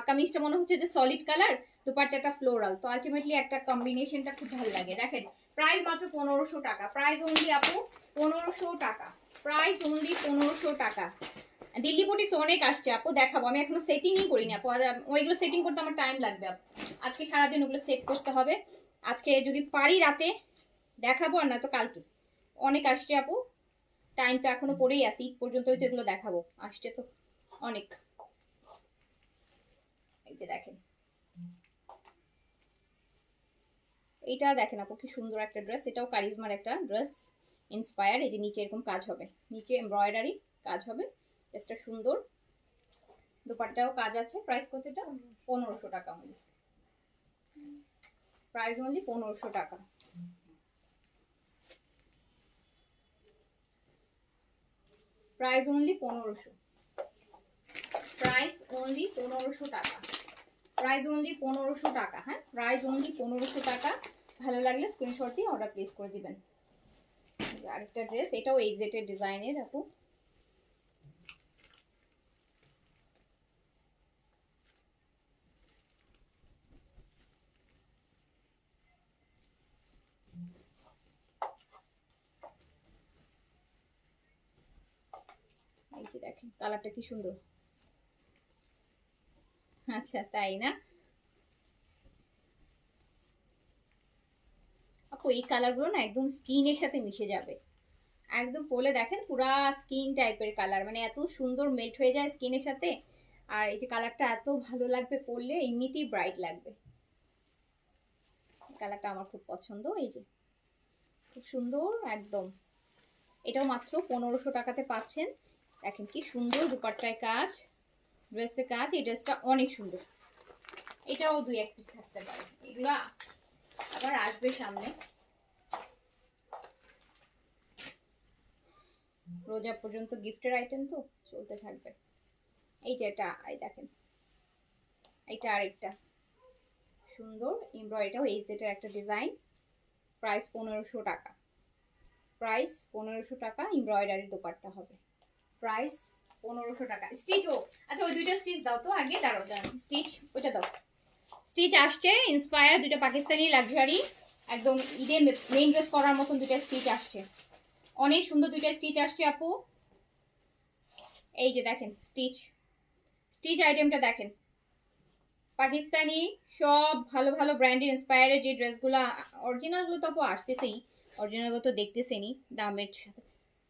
কামিজটা মনে হচ্ছে যে সলিড কালার, দুপাট্টাটা ফ্লোরাল, তো আলটিমেটলি একটা কম্বিনেশনটা খুব ভালো লাগে। দেখেন প্রাইস মাত্র 1500 টাকা। প্রাইস অনলি আপু 1500 টাকা। প্রাইস অনলি 1500 টাকা। দিল্লি বুটিক্স অনেক আসছে আপু, দেখাবো। আমি এখনো সেটিংই করিনি আপু, ওইগুলো সেটিং করতে আমার টাইম লাগবে আপু। আজকে সারাদিন ওগুলো সেট করতে হবে। আজকে যদি পারি রাতে দেখাবো, আর না তো কালকে। অনেক আসছে আপু, টাইম তো এখনো পড়েই আছে, ঈদ পর্যন্তই তো এগুলো দেখাবো, আসছে তো অনেক। এই যে দেখেন, এইটা দেখেন আপু কি সুন্দর একটা ড্রেস। এটাও কারিজমার একটা ড্রেস ইন্সপায়ার। এই যে নিচে এরকম কাজ হবে, নিচে এমব্রয়ডারি কাজ হবে, ড্রেসটা সুন্দর, দুপাট্টাও কাজ আছে। প্রাইস কত এটা? 1500 টাকা অনলি। প্রাইস অনলি 1500 টাকা। Price only 1500। প্রাইস অনলি 1500 টাকা। প্রাইস অনলি 1500 টাকা। হ্যাঁ, প্রাইস অনলি 1500 টাকা। ভালো লাগলে স্ক্রিনশট দিয়ে অর্ডার প্লেস করে দিবেন। আরেকটা ড্রেস, এটাও এই জেটের ডিজাইনের আপু। এই যে দেখেন কালারটা কি সুন্দর। আচ্ছা তাই না আপু, এই কালারগুলো না একদম স্কিনের সাথে মিশে যাবে। একদম পরলে দেখেন পুরা স্কিন টাইপের কালার, মানে এত সুন্দর মেল্ট হয়ে যায় স্কিনের সাথে। আর এই যে কালারটা এত ভালো লাগবে পরলে, এমনিতেই ব্রাইট লাগবে। কালারটা আমার খুব পছন্দ। এই যে খুব সুন্দর একদম। এটাও মাত্র 1500 টাকাতে পাচ্ছেন। দেখেন কি সুন্দর দুপাট্টায় কাজ, ড্রেসে কাজ। এই ড্রেসটা অনেক সুন্দর। এটাও দুই এক পিস থাকতে পারে। এগুলা আবার আসবে সামনে। রোজা পর্যন্ত গিফটের আইটেম তো চলতে থাকবে। এই যে এটা, এই দেখেন, এইটা আরেকটা সুন্দর এমব্রয়ডারি, এই সেটের একটা ডিজাইন। প্রাইস 1500 টাকা। প্রাইস 1500 টাকা। এমব্রয়ডারি দোপাট্টা হবে। প্রাইস 1500 টাকা। স্টিচও, আচ্ছা ওই দুইটা স্টিচ দাও তো আগে, দাঁড়াও দাঁড়াও, স্টিচ ওইটা দাও। স্টিচ আসছে ইন্সপায়ার, দুইটা পাকিস্তানি লাক্সারি, একদম ঈদে মেইন ড্রেস করার মতন দুইটা স্টিচ আসছে। অনেক সুন্দর দুইটা স্টিচ আসছে আপু। এই যে দেখেন স্টিচ, স্টিচ আইটেমটা দেখেন। পাকিস্তানি সব ভালো ভালো ব্র্যান্ডের ইন্সপায়ারের যে ড্রেসগুলো, অরিজিনালগুলো তো আপু আসতেছেই, অরিজিনালগুলো তো দেখতেছেনই দামের সাথে।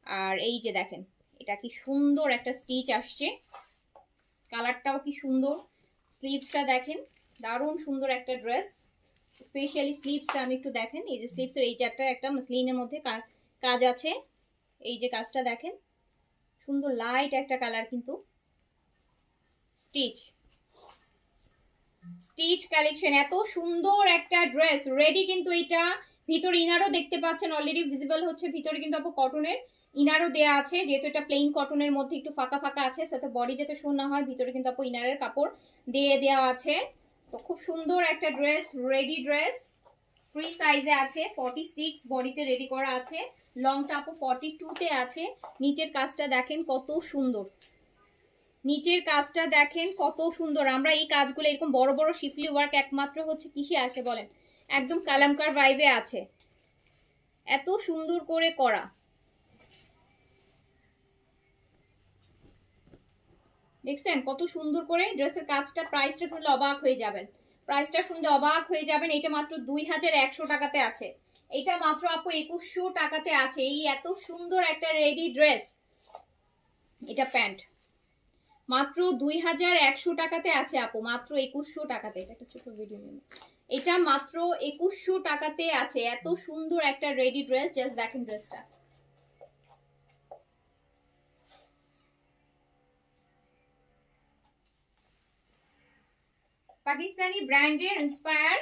আর এই যে দেখেন, এটা কি সুন্দর একটা স্টিচ আসছে, কালারটাও কি সুন্দর। স্লিভসটা দেখেন, দারুণ সুন্দর একটা ড্রেস। স্পেশালি স্লিভসটা আমি একটু দেখেন, এই যে স্লিভসের এই চারটা একটা মসলিনের মধ্যে কাজ আছে। এই যে কাজটা দেখেন, সুন্দর লাইট একটা কালার কিন্তু। স্টিচ, স্টিচ কালেকশন, এত সুন্দর একটা ড্রেস রেডি কিন্তু। এটা ভিতরে ইনারও দেখতে পাচ্ছেন অলরেডি ভিজিবল হচ্ছে, ভিতরে কিন্তু আপু কটনের ইনারও দেয়া আছে, যেহেতু এটা প্লেন কটনের মধ্যে একটু ফাঁকা ফাঁকা আছে, সাথে বডি যাতে শো না হয়, ভিতরে কিন্তু আপু ইনারের কাপড় দিয়ে দেওয়া আছে। তো খুব সুন্দর একটা ড্রেস, রেডি ড্রেস, ফ্রি সাইজে আছে, 46 বডিতে রেডি করা আছে, লংটা আপু 42 তে আছে। নিচের কাজটা দেখেন কত সুন্দর, নিচের কাজটা দেখেন কত সুন্দর। আমরা এই কাজগুলো এরকম বড় বড় শিফলি ওয়ার্ক একমাত্র হচ্ছে কিসে আসে বলেন, একদম কালামকার ভাইবে আছে, এত সুন্দর করে করা। দেখছেন কত সুন্দর করে ড্রেসের কাজটা। প্রাইসটা শুনলে অবাক হয়ে যাবেন, প্রাইসটা শুনলে অবাক হয়ে যাবেন। এটা মাত্র 2100 টাকাতে আছে, এটা মাত্র আপু 2100 টাকাতে আছে। এই এত সুন্দর একটা রেডি ড্রেস, এটা প্যান্ট মাত্র 2100 টাকাতে আছে আপু, মাত্র 2100 টাকাতে। এটা একটা ছোট ভিডিও নিন, এটা মাত্র 2100 টাকাতে আছে। এত সুন্দর একটা রেডি ড্রেস, জাস্ট দেখেন ড্রেসটা। পাকিস্তানি ব্র্যান্ডের inspire.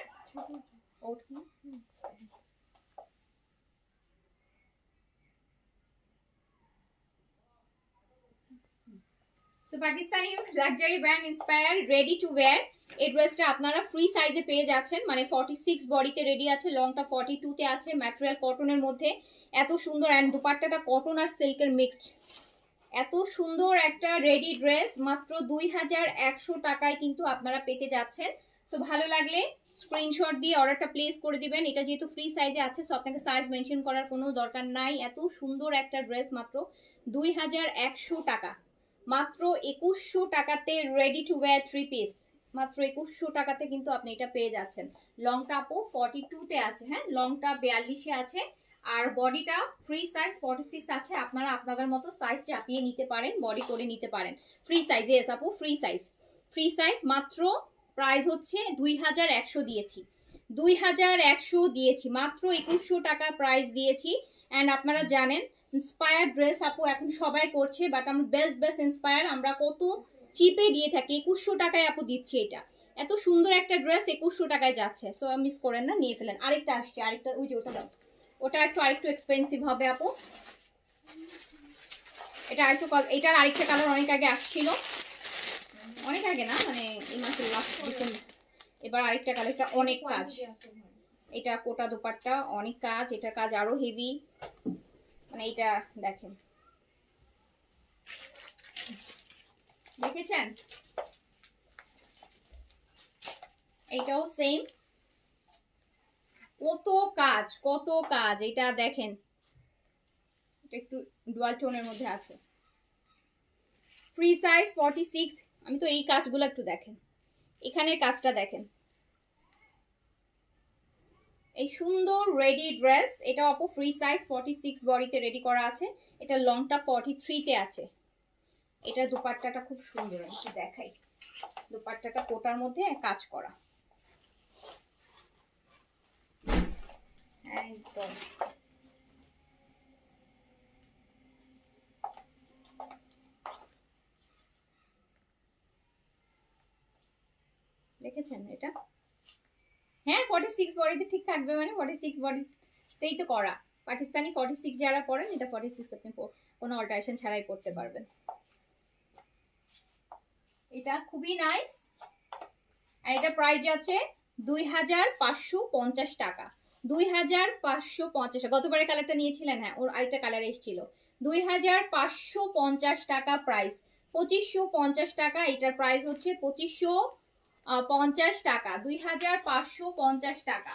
So Pakistani luxury brand inspire ready to wire, এই ড্রেসটা আপনারা ফ্রি সাইজে পেয়ে যাচ্ছেন, মানে 46 বডিতে রেডি আছে, লংটা 42 তে আছে, ম্যাটেরিয়াল কটনের মধ্যে, এত সুন্দর। অ্যান্ড দুপাট্টাটা কটন আর সিল্কের মিক্সড। এত সুন্দর একটা রেডি ড্রেস মাত্র 2100 টাকায় কিন্তু আপনারা পেতে যাচ্ছেন। সো ভালো লাগলে স্ক্রিনশট দিয়ে অর্ডারটা প্লেস করে দিবেন। এটা যেহেতু ফ্রি সাইজে আছে, সো আপনাকে সাইজ মেনশন করার কোনো দরকার নাই। এত সুন্দর একটা ড্রেস মাত্র 2100 টাকা, মাত্র 2100 টাকাতে ready to wire three piece, মাত্র 2100 টাকাতে কিন্তু আপনি এটা পেয়ে যাচ্ছেন। লংটা আপু 42 তে আছে, হ্যাঁ লংটা 42 আছে, আর বডিটা ফ্রি সাইজ 46 আছে। আপনারা আপনাদের মতো সাইজ চাপিয়ে নিতে পারেন, বডি করে নিতে পারেন। ফ্রি সাইজ, এস আপু ফ্রি সাইজ, ফ্রি সাইজ। মাত্র প্রাইস হচ্ছে 2100 দিয়েছি, 2100 দিয়েছি, মাত্র 2100 টাকা প্রাইস দিয়েছি। অ্যান্ড আপনারা জানেন ইন্সপায়ার ড্রেস আপু এখন সবাই করছে, বাট আমরা বেস্ট বেস্ট ইন্সপায়ার আমরা কত চিপে দিয়ে থাকি, 2100 টাকায় আপু দিচ্ছি। এটা এত সুন্দর একটা ড্রেস 2100 টাকায় যাচ্ছে, সো মিস করেন না, নিয়ে ফেলেন। আরেকটা আসছে, আরেকটা ওই যে ওটা দাও, ওটা আরেকটু এক্সপেন্সিভ হবে আপু। এটা আরেকটু, এটার আরেকটা কালার অনেক আগে আসছিল, অনেক আগে না মানে এই মাসের লাস্ট ডিসেম্বর। এবার আরেকটা কালার, এটা অনেক কাজ, এটা কোটা দোপাট্টা, অনেক কাজ, এটার কাজ আরো হেভি। মানে এটা দেখেন, দেখেছেন, এইটাও সেম, কত কাজ কত কাজ। এটা দেখেন, এটা একটু ডুয়াল টোনের মধ্যে আছে, ফ্রি সাইজ 46। আমি তো এই কাজগুলো একটু দেখেন, এখানের কাজটা দেখেন, এই সুন্দর রেডি ড্রেস। এটা আপু ফ্রি সাইজ 46 বডিতে রেডি করা আছে, এটা লংটা 43 তে আছে। এটা দুপাট্টাটা খুব সুন্দর, একটু দেখাই, দুপাট্টাটা কোটার মধ্যে কাজ করা একদম। দেখেছেন এটা, হ্যাঁ 46 বডিতে ঠিক থাকবে, মানে 46 বডিতেই তো করা। পাকিস্তানি 46 যারা পরেন, এটা 46 আপনি কোনো অল্টারেশন ছাড়াই পড়তে পারবেন। এটা খুবই নাইস। আর এটা প্রাইস আছে 2550 টাকা। 2550। গতবারের কালারটা নিয়েছিলেন, হ্যাঁ ওর আরেকটা কালার এসেছিল। 2550 টাকা প্রাইস। 2550 টাকা, এটার প্রাইস হচ্ছে 2550 টাকা। 2550 টাকা।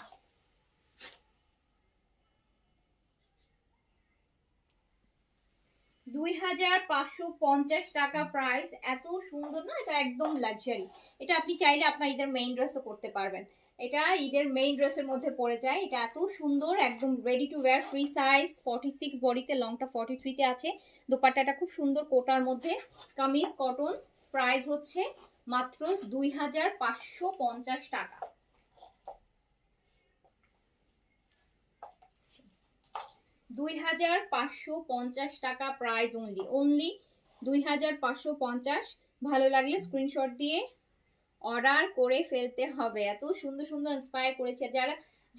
2550 টাকা প্রাইস। এত সুন্দর না, এটা একদম লাক্সারি। এটা আপনি চাইলে আপনার ঈদের মেইন ড্রেসও করতে পারবেন। এটা ঈদের মেইন ড্রেসের মধ্যে পড়ে যায়। এটা এত সুন্দর, একদম ready to wire, free size, 46 বডিতে, লংটা 43 তে আছে। দোপাট্টাটা খুব সুন্দর কোটার মধ্যে, কামিজ কটন। প্রাইস হচ্ছে মাত্র 2550 টাকা। 2550 টাকা প্রাইস অনলি, অনলি 2550। ভালো লাগলে স্ক্রিনশট দিয়ে অর্ডার করে ফেলতে হবে। এত সুন্দর সুন্দর ইন্সপায়ার করেছে।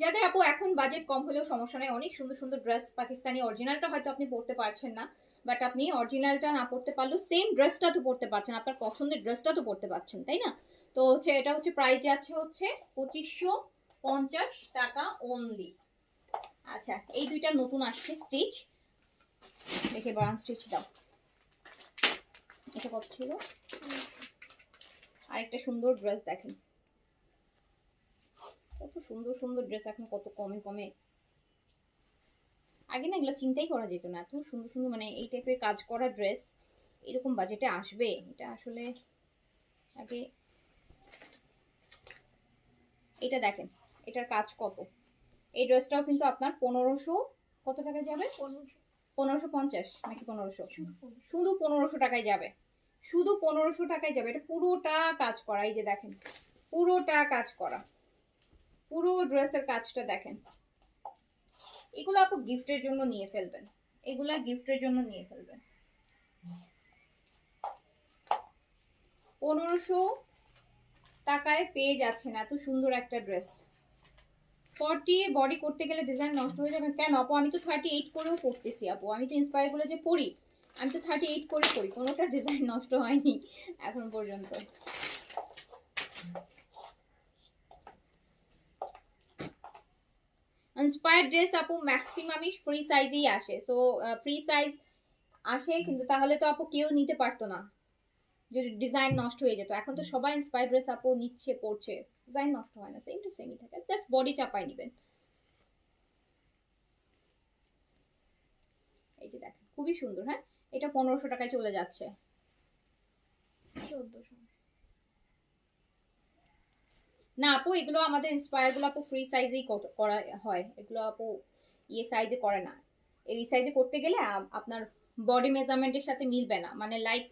যাদের আপু এখন বাজেট কম হলেও সমস্যা নেই, অনেক সুন্দর সুন্দর ড্রেস পাকিস্তানি। অরিজিনালটা হয়তো আপনি পড়তে পারছেন না, বাট আপনি অরিজিনালটা না পড়তে পারলেও সেম ড্রেসটা তো পড়তে পারছেন, আপনার পছন্দের ড্রেসটা তো পড়তে পারছেন, তাই না? তো হচ্ছে এটা হচ্ছে প্রাইস আছে হচ্ছে 2550 টাকা অনলি। আচ্ছা, এই দুইটা নতুন আসছে স্টিচ, দেখে ব্রাউন স্টিচ দাও। এটা কত ছিল? আরেকটা সুন্দর ড্রেস দেখেন, কত সুন্দর সুন্দর ড্রেস এখন কত কমে কমে। আগে না এগুলো চিন্তাই করা যেত না, এত সুন্দর সুন্দর মানে এই টাইপের কাজ করা ড্রেস এরকম বাজেটে আসবে, এটা আসলে আগে। এটা দেখেন, এটার কাজ কত। এই ড্রেসটাও কিন্তু আপনার 1500 কত টাকায় যাবে? 1550 নাকি 1500? শুধু 1500 টাকায় যাবে, শুধু 1500 টাকায় যাবে। এটা পুরোটা কাজ করা, এই যে দেখেন পুরোটা কাজ করা, পুরো ড্রেসের কাজটা দেখেন। এগুলো আপু গিফটের জন্য নিয়ে ফেলবেন, এগুলা গিফটের জন্য নিয়ে ফেলবেন। 1500 টাকায় পেয়ে যাচ্ছেন এত সুন্দর একটা ড্রেস। 40 বডি করতে গেলে ডিজাইন নষ্ট হয়ে যাবে কেন আপু? আমি তো 38 করেও পড়তেছি আপু, আমি তো ইন্সপায়ার গুলো যে পড়ি, আমি তো 38 করে পড়ি, কোনোটা ডিজাইন নষ্ট হয়নি এখন পর্যন্ত। ইন্সপায়ার ড্রেস আপু ম্যাক্সিমামই ফ্রি সাইজেই আসে, সো ফ্রি সাইজ আসে, কিন্তু তাহলে তো আপু কেউ নিতে পারতো না যদি ডিজাইন নষ্ট হয়ে যেত। এখন তো সবাই ইন্সপায়ার ড্রেস আপু নিচ্ছে, পড়ছে, ডিজাইন নষ্ট হয় না, সেম টু সেমই থাকে, জাস্ট বডি চাপাই নেবেন। এই যে দেখেন খুবই সুন্দর। হ্যাঁ, এটা 1500 টাকায় চলে যাচ্ছে। 1400 না আপু, এগুলো আমাদের ইন্সপায়ার গুলো আপু ফ্রি সাইজেই করা হয়, এগুলো আপু ইয়ে সাইজে করে না। এই সাইজে করতে গেলে আপনার বডি মেজারমেন্টের সাথে মিলবে না, মানে লাইক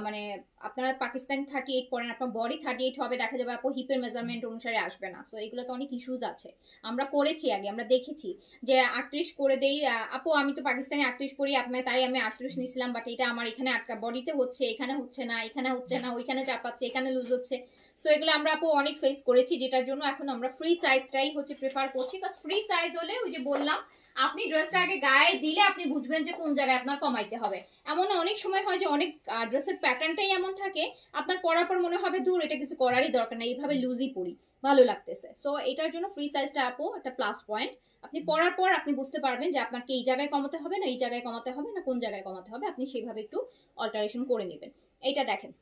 মানে আপনারা পাকিস্তানি 38 পরেন, আপনার বডি 38 হবে, দেখা যাবে আপু হিপের মেজারমেন্ট অনুসারে আসবে না। সো এগুলো তো অনেক ইস্যুজ আছে, আমরা করেছি আগে, আমরা দেখেছি যে 38 করে দেই। আপু আমি তো পাকিস্তানি 38 পরি, আপনার তাই আমি 38 নিয়েছিলাম, বাট এটা আমার এখানে আটকা, বডিতে হচ্ছে, এখানে হচ্ছে না, এখানে হচ্ছে না, ওইখানে চাপাচ্ছে, এখানে লুজ হচ্ছে। সো এগুলো আমরা আপু অনেক ফেস করেছি, যেটার জন্য এখন আমরা ফ্রি সাইজটাই হচ্ছে প্রেফার করছি। কারণ ফ্রি সাইজ হলে ওই যে বললাম, আপনি ড্রেসটা আগে গায়ে দিলে আপনি বুঝবেন যে কোন জায়গায় আপনার কমাইতে হবে। এমন অনেক সময় হয় যে অনেক ড্রেসের প্যাটার্নটাই এমন থাকে, আপনার পরার পর মনে হবে দূর, এটা কিছু করারই দরকার নেই, এইভাবে লুজই পরি, ভালো লাগতেছে। সো এটার জন্য ফ্রি সাইজটা আপু একটা প্লাস পয়েন্ট। আপনি পরার পর আপনি বুঝতে পারবেন যে আপনাকে এই জায়গায় কমাতে হবে না, এই জায়গায় কমাতে হবে না, কোন জায়গায় কমাতে হবে, আপনি সেইভাবে একটু অল্টারেশন করে নেবেন। এইটা দেখেন,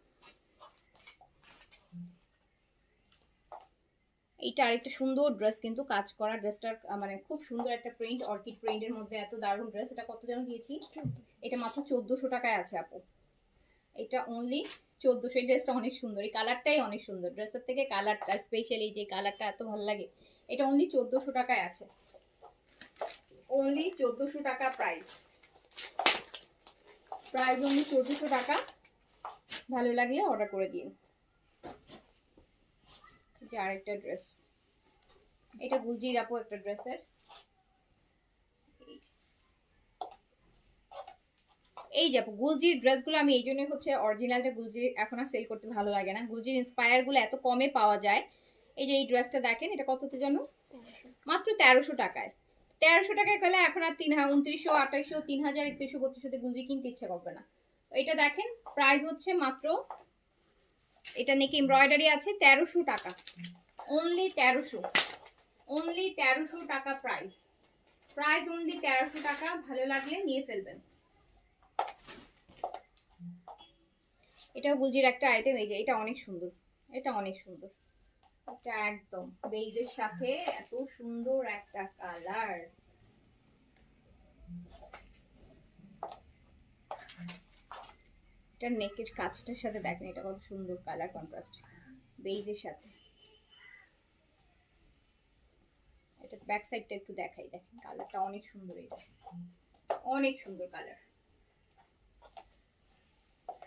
এইটা আরেকটা সুন্দর ড্রেস, কিন্তু কাজ করা ড্রেসটার মানে খুব সুন্দর একটা প্রিন্ট, অর্কিড প্রিন্টের মধ্যে এত দারুণ ড্রেস। এটা কত যেন দিয়েছি? এটা মাত্র 1400 টাকায় আছে আপু, এটা অনলি 1400। এই ড্রেসটা অনেক সুন্দর, এই কালারটাই অনেক সুন্দর, ড্রেসের থেকে কালারটা স্পেশালি যে কালারটা এত ভালো লাগে। এটা অনলি 1400 টাকায় আছে, অনলি 1400 টাকা প্রাইস, প্রাইস অনলি 1400 টাকা। ভালো লাগলে অর্ডার করে দিন। যে আরেকটা ড্রেস, এটা গুলজির আপু একটা ড্রেসের, এই যে আপু গুলজির ড্রেসগুলো আমি এই জন্যই হচ্ছে অরিজিনালটা গুলজির এখন আর সেল করতে ভালো লাগে না, গুলজির ইন্সপায়ার গুলো এত কমে পাওয়া যায়, এই যে এই ড্রেসটা দেখেন, এটা কততে জানো? 1300 মাত্র 1300 টাকায়। 1300 টাকায় গেলে এখন আর 2900, 2800, 3000, 3100, 3200 গুঞ্জি কিনতে ইচ্ছে করবে না। তো এটা দেখেন প্রাইস হচ্ছে মাত্র, এটা নাকি এমব্রয়ডারি আছে, 1300 টাকা, অনলি 1300, অনলি 1300 টাকা প্রাইস, প্রাইস অনলি 1300 টাকা। ভালো লাগলে নিয়ে ফেলবেন। এটাও গুলজির একটা আইটেম। এই যে এটা অনেক সুন্দর, এটা অনেক সুন্দর, এটা একদম বেইজের সাথে এত সুন্দর একটা কালার। এটা নেকের কাজটার সাথে দেখেন এটা কত সুন্দর কালার কন্ট্রাস্ট বেইজের সাথে। এটা ব্যাক সাইডটা একটু দেখাই, দেখেন কালারটা অনেক সুন্দর, এটা অনেক সুন্দর কালার।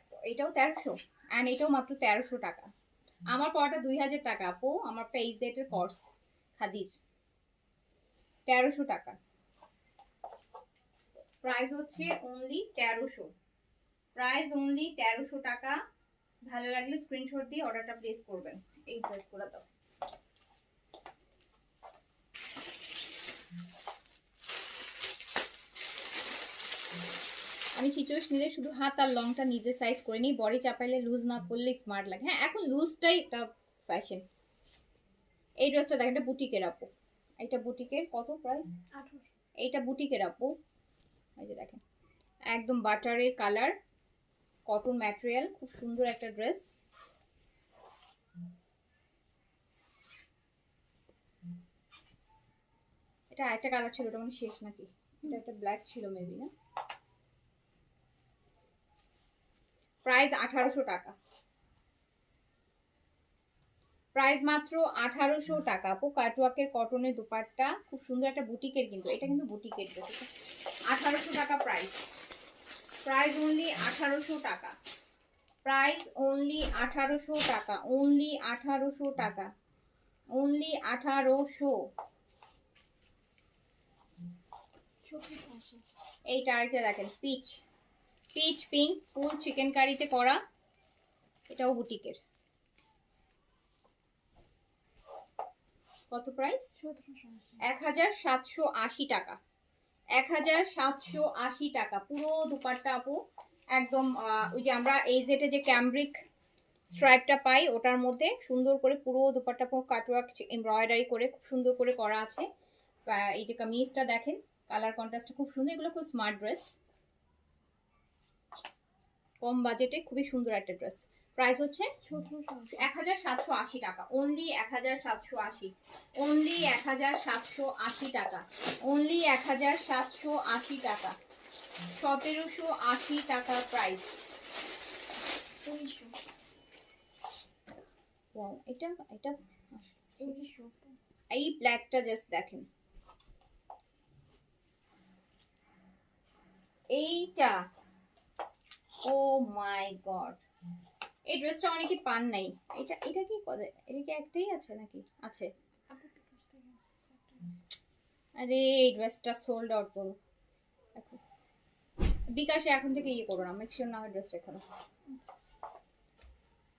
তো এটাও 1300, এন্ড এটাও মাত্র 1300 টাকা। আমার পড়াটা 2000 টাকা আপু, আমারটা এই সেটের কোর্স খাদির, 1300 টাকা প্রাইস হচ্ছে, অনলি 1300, প্রাইস অনলি 1300 টাকা। ভালো লাগলে স্ক্রিনশট দিয়ে অর্ডারটা প্লেস করবেন। এই ড্রেসগুলো দাও। আমি সিচুয়েশন নিলে শুধু হাত আর লংটা নিজে সাইজ করে নিই, বডি চাপাইলে লুজ না পড়লে স্মার্ট লাগে। হ্যাঁ এখন লুজটাই একটা ফ্যাশন। এই ড্রেসটা দেখেন, এটা বুটিকের আপু, এটা বুটিকের, কত প্রাইস? 1800 এইটা বুটিকের আপু, এই যে দেখেন একদম বাটারের কালার, কটন ম্যাটেরিয়াল, খুব সুন্দর একটা ড্রেস। এটা আরেকটা কালার ছিল, ওটা মানে শেষ নাকি? এটা একটা ব্ল্যাক ছিল মেবি, না? প্রাইস 1800 টাকা, প্রাইস মাত্র 1800 টাকা আপু। কাটওয়ার্কের কটনের দুপাট্টা, খুব সুন্দর একটা বুটিকের, কিন্তু এটা কিন্তু বুটিকের ড্রেস। 1800 টাকা প্রাইস, প্রাইস অনলি 1800 টাকা, প্রাইস অনলি 1800 টাকা, অনলি 1800 টাকা, অনলি 1800। 1780 এইটা আরেকটা দেখেন, পিচ, পিচ পিঙ্ক ফুল চিকেন কারিতে করা, এটাও বুটিকের। কত প্রাইস? 1780 টাকা, 1780 টাকা পুরো দুপাট্টা আপু। একদম ওই যে আমরা এই যেটা যে ক্যামব্রিক স্ট্রাইপটা পাই ওটার মধ্যে সুন্দর করে পুরো দুপাট্টা কাটওয়ার্ক এমব্রয়ডারি করে খুব সুন্দর করে করা আছে। এই যে কামিজটা দেখেন, কালার কন্ট্রাস্টটা খুব সুন্দর, এগুলো খুব স্মার্ট ড্রেস, কম বাজেটে খুবই সুন্দর একটা ড্রেস। প্রাইস হচ্ছে 1780 টাকা, অনলি 1780, অনলি 1780 টাকা, অনলি 1780 টাকা, 1780 টাকা প্রাইস। 1900 এটা এটা 1900 এই ব্ল্যাকটা জাস্ট দেখেন, এইটা ও মাই গড, এই ড্রেসটা অনেকে পান নাই। এটা এটা কি করে, এটা কি একটাই আছে নাকি? আছে। আরে এই ড্রেসটা সোল্ড আউট করো এখন, বিকাশে এখন থেকে ইয়ে করো না, মেক শিওর না হয় ড্রেস রেখো না,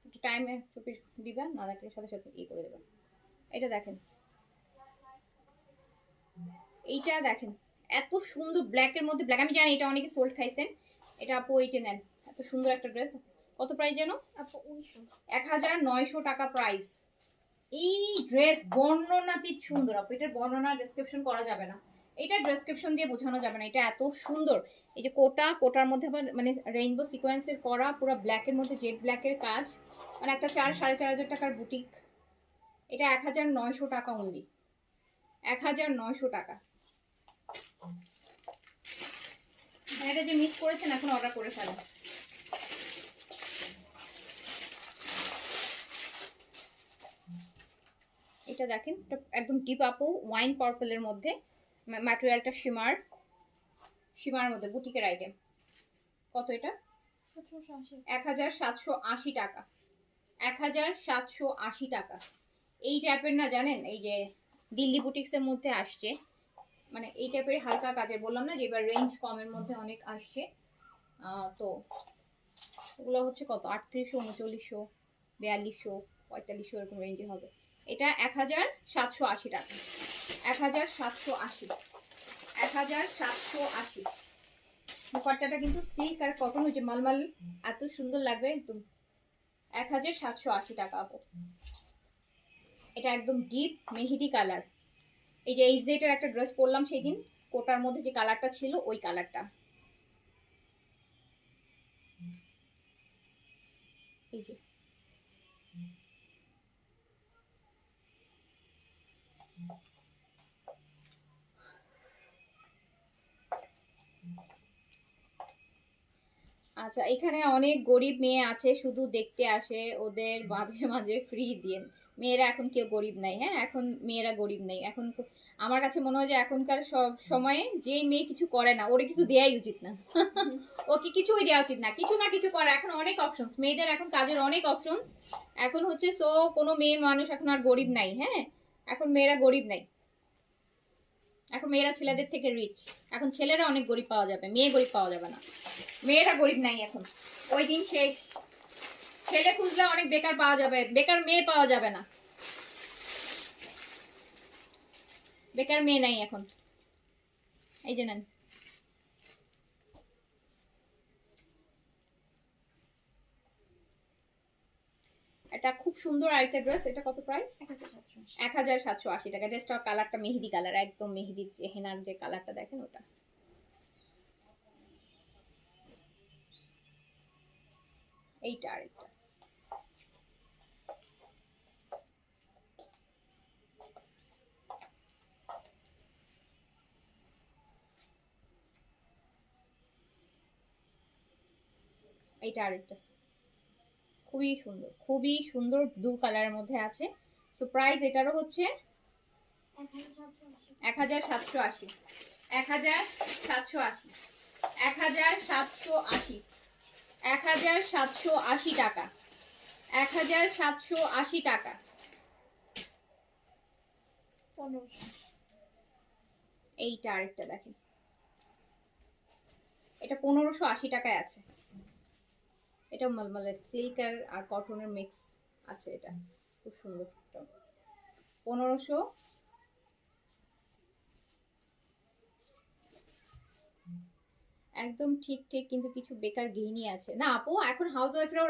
একটু টাইমে চব্বিশ দিবা, না দেখলে সাথে সাথে ইয়ে করে দেবে। এটা দেখেন, এইটা দেখেন এত সুন্দর ব্ল্যাকের মধ্যে ব্ল্যাক, আমি জানি এটা অনেকে সোল্ড খাইছেন, এটা আপু এই যে নেন, এত সুন্দর একটা ড্রেস। কত প্রাইস যেন? আপু 1900 1900 টাকা প্রাইস। এই ড্রেস বর্ণনাতীত সুন্দর আপু, এটার বর্ণনা ডেসক্রিপশন করা যাবে না, এটা ডেসক্রিপশন দিয়ে বোঝানো যাবে না, এটা এত সুন্দর। এই যে কোটা, কোটার মধ্যে আবার মানে রেইনবো সিকোয়েন্সের করা, পুরো ব্ল্যাকের মধ্যে জেড ব্ল্যাকের কাজ, মানে একটা 4-4.5 টাকার বুটিক। এটা 1900 টাকা অনলি, 1900 টাকা। এটা যে মিস করেছেন এখন অর্ডার করে ফেলেন। এটা দেখেন, এটা একদম ডিপ আপু ওয়াইন পার্পলের মধ্যে, ম্যাটেরিয়ালটা শিমার, শিমার মধ্যে বুটিকের আইটেম। কত এটা? 1780 টাকা, 1780 টাকা। এই টাইপের না জানেন, এই যে দিল্লি বুটিক্সের মধ্যে আসছে, মানে এই টাইপের হালকা কাজের, বললাম না যে এবার রেঞ্জ কমের মধ্যে অনেক আসছে। তো ওগুলো হচ্ছে কত 3800, 3900, 4200, 4500 এরকম রেঞ্জে হবে। এটা 1780 টাকা, 1780, 1780। দুপাট্টাটা কিন্তু সিল্ক আর কটন হচ্ছে মালমাল, এত সুন্দর লাগবে একদম। 1780 টাকা আপু। এটা একদম ডিপ মেহেদি কালার। এই যে এই জেটের একটা ড্রেস পরলাম সেদিন, কোটার মধ্যে যে কালারটা ছিল ওই কালারটা। এই যে আচ্ছা, এখানে অনেক গরিব মেয়ে আছে শুধু দেখতে আসে, ওদের মাঝে মাঝে ফ্রি দিন। মেয়েরা এখন কেউ গরিব নাই, হ্যাঁ এখন মেয়েরা গরিব নেই এখন। আমার কাছে মনে হয় যে এখনকার সব সময়ে যে মেয়ে কিছু করে না ওরে কিছু দেয়াই উচিত না। ওকে কিছুই দেওয়া উচিত না, কিছু না কিছু করা। এখন অনেক অপশনস মেয়েদের, এখন কাজের অনেক অপশনস এখন হচ্ছে। সো কোনো মেয়ে মানুষ এখন আর গরিব নাই, হ্যাঁ এখন মেয়েরা গরিব নাই। এখন মেয়েরা ছেলেদের থেকে রিচ। এখন ছেলেরা অনেক গরিব পাওয়া যাবে, মেয়ে গরিব পাওয়া যাবে না। মেয়েরা গরিব নাই এখন, ওই দিন শেষ। ছেলে খুঁজলে অনেক বেকার পাওয়া যাবে, বেকার মেয়ে পাওয়া যাবে না। বেকার মেয়ে নাই এখন। এই যে নেন, এটা খুব সুন্দর আরেকটা ড্রেস। এটা কত প্রাইস? 1780 টাকা। ড্রেসটা কালারটা মেহেদি কালার, একদম মেহেদি হেনার যে কালারটা দেখেন ওটা। এইটা আরেকটা। এইটা আরেকটা খুবই সুন্দর, খুবই সুন্দর ব্লু কালারের মধ্যে আছে। সো প্রাইস এটারও হচ্ছে 1780, 1780, 1780, 1780 টাকা, 1780 টাকা। 1500। এইটা আরেকটা দেখেন, এটা 1580 টাকায় আছে। এটা মলমলের সিল্ক আর কটনের মিক্স আছে। এটা খুব সুন্দর, 1500। একদম ঠিক ঠিক, কিন্তু কিছু বেকার গৃহিণী আছে না আপু, এখন হাউস ওয়াইফরাও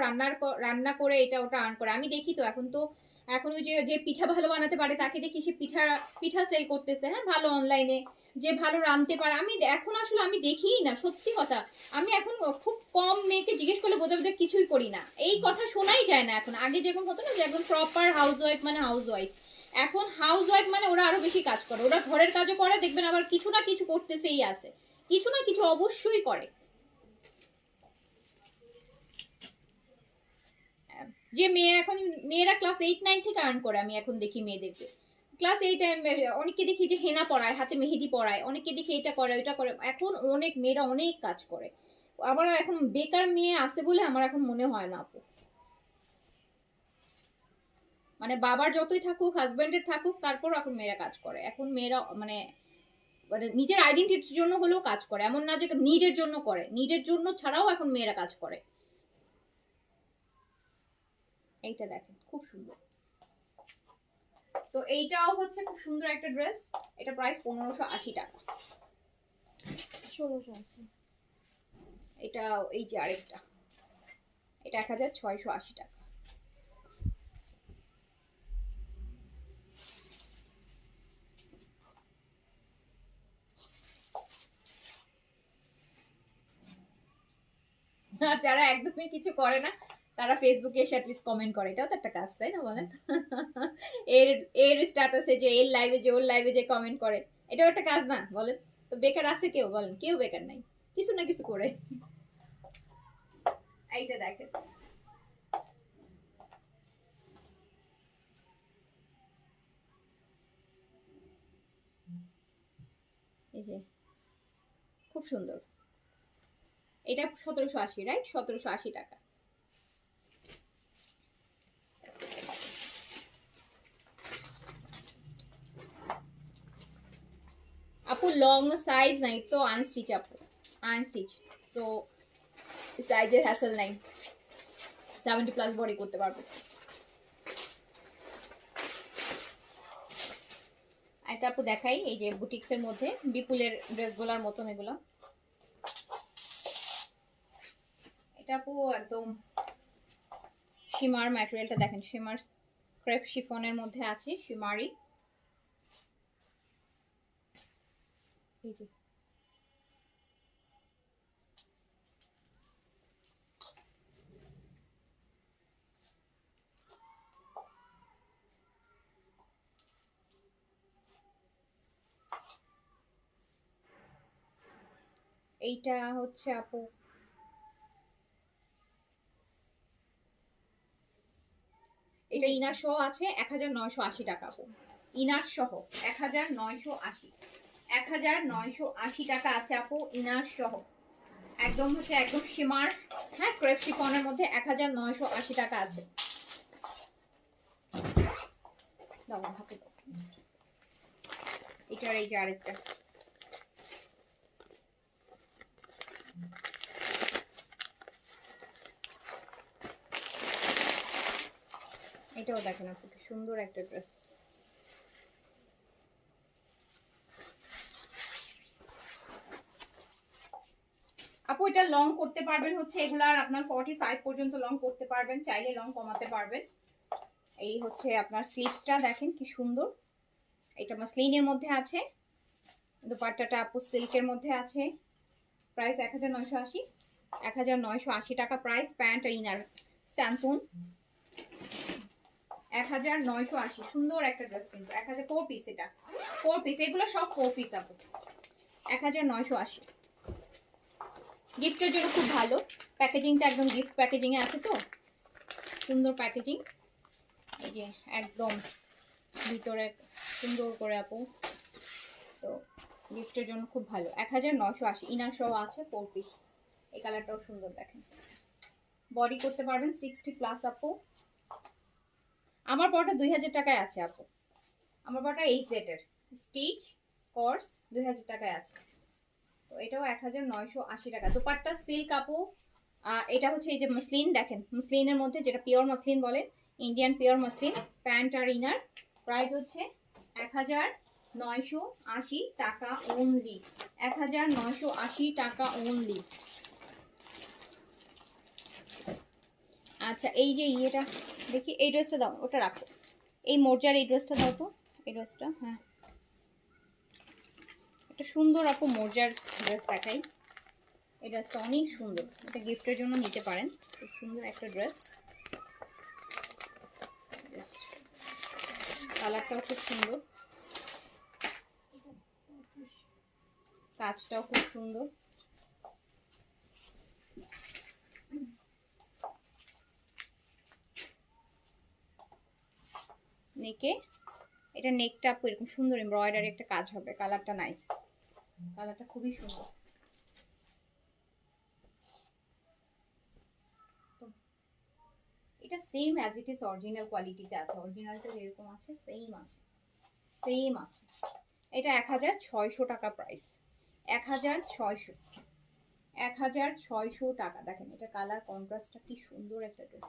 রান্না করে এটা ওটা আর্ন করে। আমি দেখি তো এখন তো, এখন ওই যে যে পিঠা ভালো বানাতে পারে তাকে দেখি সে পিঠা পিঠা সেল করতেছে, হ্যাঁ ভালো অনলাইনে। যে ভালো রাঁধতে পারে, আমি এখন আসলে আমি দেখিই না, সত্যি কথা। আমি এখন খুব কম মেয়েকে জিজ্ঞেস করলে বোঝাবে কিছুই করি না, এই কথা শোনাই যায় না এখন। আগে যেরকম হতো না যে একদম প্রপার হাউস ওয়াইফ মানে হাউস ওয়াইফ, এখন হাউস ওয়াইফ মানে ওরা আরো বেশি কাজ করে, ওরা ঘরের কাজও করে, দেখবেন আবার কিছু না কিছু করতেছেই আছে, কিছু না কিছু অবশ্যই করে। যে মেয়ে এখন, মেয়েরা ক্লাস 8-9 থেকে আর্ন করে, আমি এখন দেখি মেয়েদেরকে ক্লাস 8 অনেককে দেখি যে হেনা পড়ায়, হাতে মেহেদি পড়ায়, অনেককে দেখি এটা করে ওইটা করে। এখন অনেক মেয়েরা অনেক কাজ করে। আবার এখন বেকার মেয়ে আছে বলে আমার এখন মনে হয় না আপু। মানে বাবার যতই থাকুক, হাজবেন্ডের থাকুক, তারপর এখন মেয়েরা কাজ করে। এখন মেয়েরা মানে মানে নিজের আইডেন্টিটির জন্য হলেও কাজ করে, এমন না যে নিডের জন্য করে, নিডের জন্য ছাড়াও এখন মেয়েরা কাজ করে। এইটা দেখেন খুব সুন্দর। তো এইটাও হচ্ছে খুব সুন্দর একটা ড্রেস। এটা প্রাইস 1580 টাকা। 1680। এটা এই যে আরেকটা, এটা 1680 টাকা। আর যারা একদমই কিছু করে না তারা ফেসবুকে এসে অ্যাটলিস্ট কমেন্ট করে, এটাও তো একটা কাজ, তাই না বলেন? এর এর স্ট্যাটাসে যে, এর লাইভে যে, ওর লাইভে যে কমেন্ট করে, এটাও একটা কাজ না বলেন? তো বেকার আছে কেউ? বলেন, কেউ বেকার নাই, কিছু না কিছু করে। এইটা দেখেন, এই যে খুব সুন্দর। এটা 1780, রাইট? 1780 টাকা। আপু লং সাইজ নাই তো, আনস্টিচ আপু, আনস্টিচ। তো সাইজের হ্যাসেল নাই, 70+ বডি করতে পারবো। একটা আপু দেখাই, এই যে বুটিক্সের মধ্যে বিপুলের ড্রেসগুলোর মতন এগুলো। এটা আপু একদম শিমার ম্যাটেরিয়ালটা দেখেন, শিমার ক্রেপ শিফনের মধ্যে আছে, শিমারি। এই যে এইটা হচ্ছে আপু এটা ইনার সহ আছে 1980 টাকা আপু। ইনার সহ 1980, 1980 টাকা আছে আপু ইনার সহ। একদম হচ্ছে একদম শিমার, হ্যাঁ ক্রেপ শিফনের মধ্যে 1980 টাকা আছে। এটার এই যে আরেকটা, এটাও দেখেন আপু কি সুন্দর একটা ড্রেস। আপু এটা লং করতে পারবেন হচ্ছে এগুলার আপনার 45 পর্যন্ত লং করতে পারবেন, চাইলে লং কমাতে পারবেন। এই হচ্ছে আপনার স্লিভসটা দেখেন কি সুন্দর, এটা মাসলিনের মধ্যে আছে, দুপাট্টাটা আপু সিল্কের মধ্যে আছে। প্রাইস 1980, 1980 টাকা প্রাইস। প্যান্ট আর ইনার স্যান্তুন 1980, সুন্দর একটা ড্রেস কিন্তু 4 পিস, এটা 4 পিস, এগুলো সব 4 পিস আপু 1980। গিফটের জন্য খুব ভালো, প্যাকেজিংটা একদম গিফট প্যাকেজিং এ আছে তো, সুন্দর প্যাকেজিং। এই যে একদম ভিতরে সুন্দর করে আপু, তো গিফটের জন্য খুব ভালো। 1980 ইনার সহ আছে 4 পিস। এই কালারটাও সুন্দর দেখেন, বডি করতে পারবেন 60 প্লাস আপু। আমার পরটা 2000 টাকায় আছে আপু, আমার পরটা এই সেটের স্টিচ কোর্স 2000 টাকায় আছে, তো এটাও 1980 টাকা। দুপাট্টা সিল্ক আপু, এটা হচ্ছে এই যে মসলিন দেখেন, মসলিনের মধ্যে যেটা পিওর মসলিন বলে, ইন্ডিয়ান পিওর মসলিন। প্যান্ট আর ইনার প্রাইস হচ্ছে 1980 টাকা ওনলি, 1980 টাকা ওনলি। আচ্ছা এই যে ইয়েটা দেখি, এই ড্রেসটা দাও, ওটা রাখো, এই মোর্জার এই ড্রেসটা দাও তো, এই ড্রেসটা, হ্যাঁ এটা সুন্দর আপু মোর্জার ড্রেস দেখাই। এই ড্রেসটা অনেক সুন্দর, এটা গিফটের জন্য নিতে পারেন, খুব সুন্দর একটা ড্রেস। কালারটাও খুব সুন্দর, কাজটাও খুব সুন্দর। নেকে, এটা নেকটা আপু এরকম সুন্দর এমব্রয়ডারি একটা কাজ হবে, কালারটা নাইস, কালারটা খুবই সুন্দর। এটা same as it is original কোয়ালিটিতে আছে, অরিজিনালটা যেরকম আছে সেম আছে, সেম আছে। এটা 1600 টাকা প্রাইস, 1600, 1600 টাকা। দেখেন এটা কালার কন্ট্রাস্টটা কি সুন্দর একটা ড্রেস,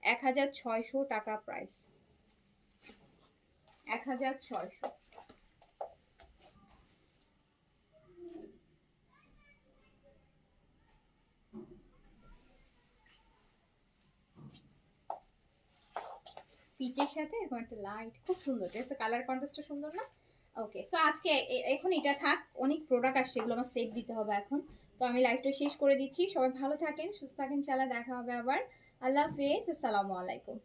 1600 টাকা প্রাইস, 1600। পিচের সাথে এরকম একটা লাইট, খুব সুন্দর ড্রেসের কালার কন্ট্রাস্টটা সুন্দর না? ওকে, সো আজকে এখন এটা থাক, অনেক প্রোডাক্ট আসছে, এগুলো আমার সেট দিতে হবে এখন। তো আমি লাইভটা শেষ করে দিচ্ছি, সবাই ভালো থাকেন, সুস্থ থাকেন, ইনশাআল্লাহ দেখা হবে আবার। আল্লাহ হাফেজ, আসসালামু আলাইকুম।